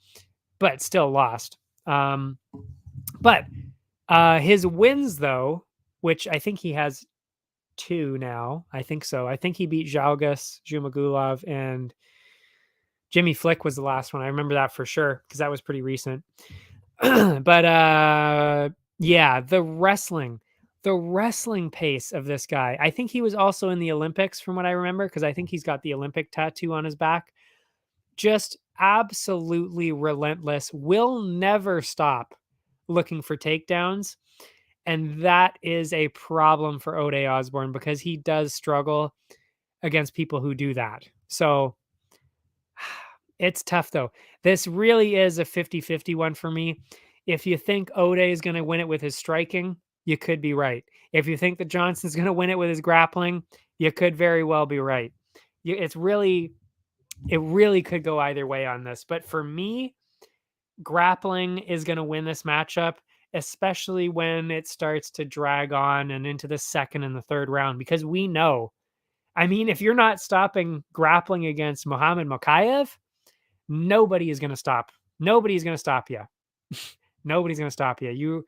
but still lost. But his wins, though, which I think he has 2 now. I think so. I think he beat Zhalgas, Zhumagulov, and Jimmy Flick was the last one. I remember that for sure because that was pretty recent. But yeah, the wrestling pace of this guy. I think he was also in the Olympics from what I remember because I think he's got the Olympic tattoo on his back. Just absolutely relentless. Will never stop looking for takedowns. And that is a problem for Ode Osborne because he does struggle against people who do that. So it's tough, though. This really is a 50-50 one for me. If you think Ode is going to win it with his striking, you could be right. If you think that Johnson's going to win it with his grappling, you could very well be right. It really could go either way on this. But for me, grappling is going to win this matchup, especially when it starts to drag on and into the second and the third round, because we know, I mean, if you're not stopping grappling against Muhammad Mokaev, nobody is going to stop. Nobody's going to stop you. Nobody's going to stop you.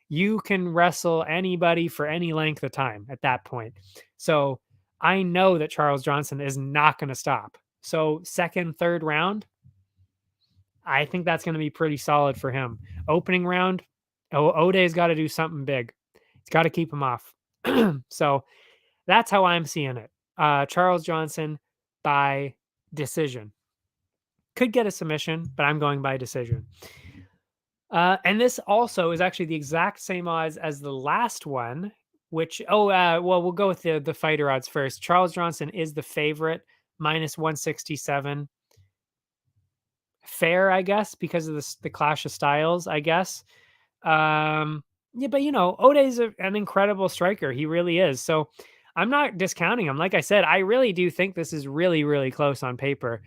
You can wrestle anybody for any length of time at that point. So I know that Charles Johnson is not going to stop. So second, third round, I think that's going to be pretty solid for him. Opening round, Ode's got to do something big. He's got to keep him off. So that's how I'm seeing it. Charles Johnson by decision. Could get a submission, but I'm going by decision. And this also is actually the exact same odds as the last one, which, well, we'll go with the fighter odds first. Charles Johnson is the favorite, minus 167. Fair, I guess, because of the clash of styles, I guess. Yeah, but Ode's an incredible striker. He really is. So I'm not discounting him. Like I said, I really do think this is really, really close on paper.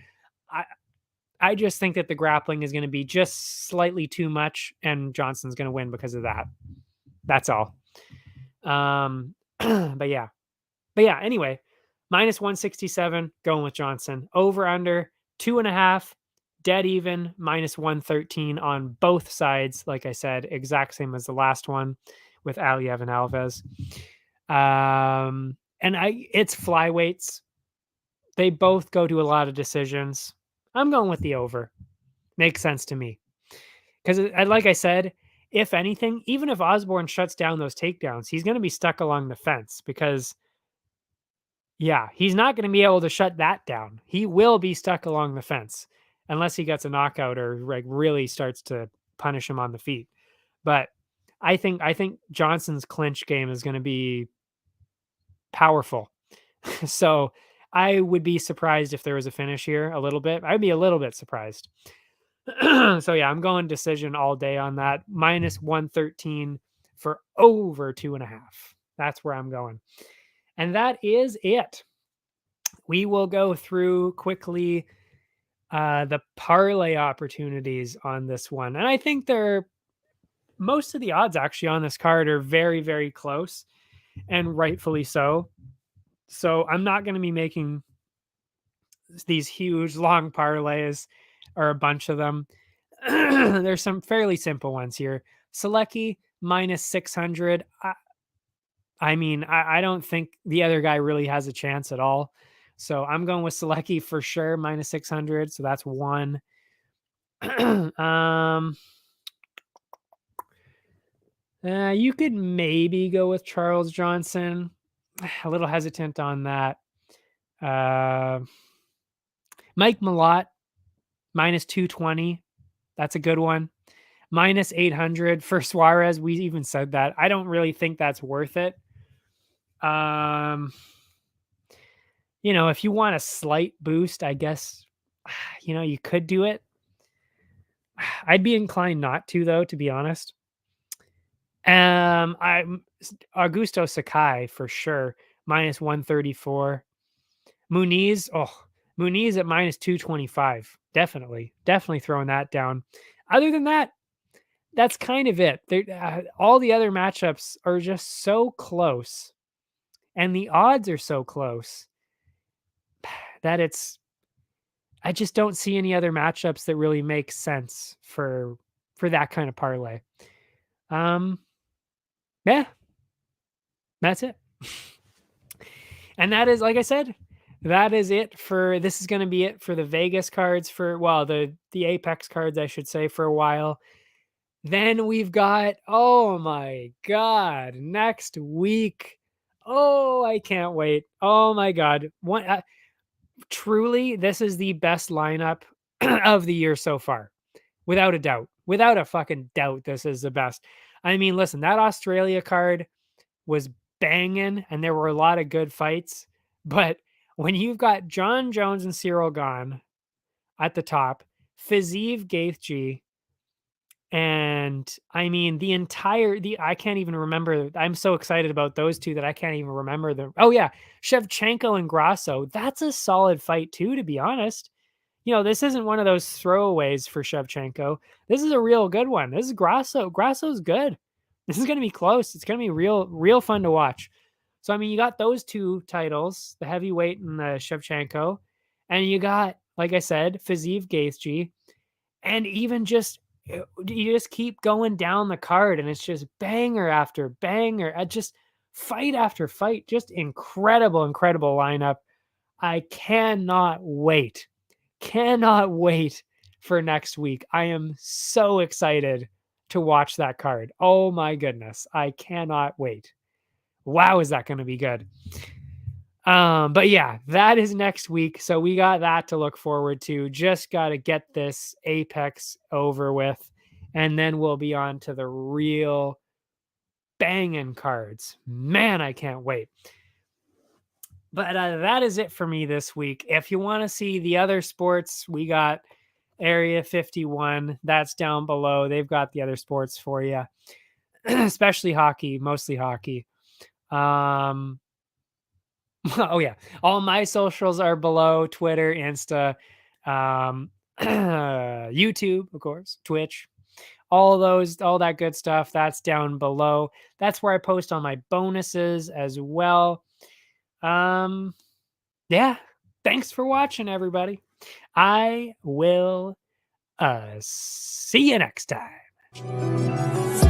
I just think that the grappling is going to be just slightly too much, and Johnson's going to win because of that. That's all. But yeah. Anyway, minus 167, going with Johnson. Over under 2.5, dead even, minus 113 on both sides. Like I said, exact same as the last one with Aliev and Alves. It's flyweights. They both go to a lot of decisions. I'm going with the over. Makes sense to me. Because like I said, if anything, even if Osborne shuts down those takedowns, he's going to be stuck along the fence because, yeah, he's not going to be able to shut that down. He will be stuck along the fence unless he gets a knockout or like really starts to punish him on the feet. But I think Johnson's clinch game is going to be powerful. So I would be surprised if there was a finish here a little bit. I'd be a little bit surprised. So yeah, I'm going decision all day on that. Minus 113 for over 2.5. That's where I'm going. And that is it. we will go through quickly the parlay opportunities on this one. And I think most of the odds actually on this card are very, very close, and rightfully so. So I'm not going to be making these huge long parlays or a bunch of them. There's some fairly simple ones here. Selecki minus 600. I mean, I don't think the other guy really has a chance at all. So I'm going with Selecki for sure, minus 600. So that's one. You could maybe go with Charles Johnson. A little hesitant on that. Mike Malott, minus 220. That's a good one. Minus 800 for Suarez. We even said that. I don't really think that's worth it. If you want a slight boost, I guess, you could do it. I'd be inclined not to, though, to be honest. I'm Augusto Sakai for sure, minus 134. Muniz at minus 225. Definitely throwing that down. Other than that, that's kind of it. All the other matchups are just so close, and the odds are so close that I just don't see any other matchups that really make sense for that kind of parlay. Yeah, that's it. And that is, like I said, that is it for, this is going to be it for the Vegas cards the Apex cards, I should say, for a while. Then we've got, oh my God, next week. Oh, I can't wait. Oh my God. Truly, this is the best lineup of the year so far. Without a doubt. Without a fucking doubt, this is the best. I mean, listen, that Australia card was banging, and there were a lot of good fights. But when you've got John Jones and Cyril Gane at the top, Fiziev Gaethje, and I mean I can't even remember. I'm so excited about those two that I can't even remember them. Oh yeah, Shevchenko and Grasso. That's a solid fight too, to be honest. This isn't one of those throwaways for Shevchenko. This is a real good one. This is Grasso. Grasso's good. This is going to be close. It's going to be real fun to watch. So, I mean, you got those two titles, the heavyweight and the Shevchenko. And you got, like I said, Fiziev Gaethje. And even you just keep going down the card, and it's just banger after banger. Just fight after fight. Just incredible lineup. I cannot wait for next week. I am so excited to watch that card. Oh my goodness. I cannot wait. Wow, is that going to be good? But yeah, that is next week. So we got that to look forward to. Just got to get this Apex over with, and then we'll be on to the real banging cards. Man, I can't wait. But that is it for me this week. If you want to see the other sports, we got Area 51. That's down below. They've got the other sports for you, especially hockey, mostly hockey. Oh, yeah. All my socials are below: Twitter, Insta, YouTube, of course, Twitch. All that good stuff. That's down below. That's where I post all my bonuses as well. Yeah, thanks for watching, everybody. I will see you next time.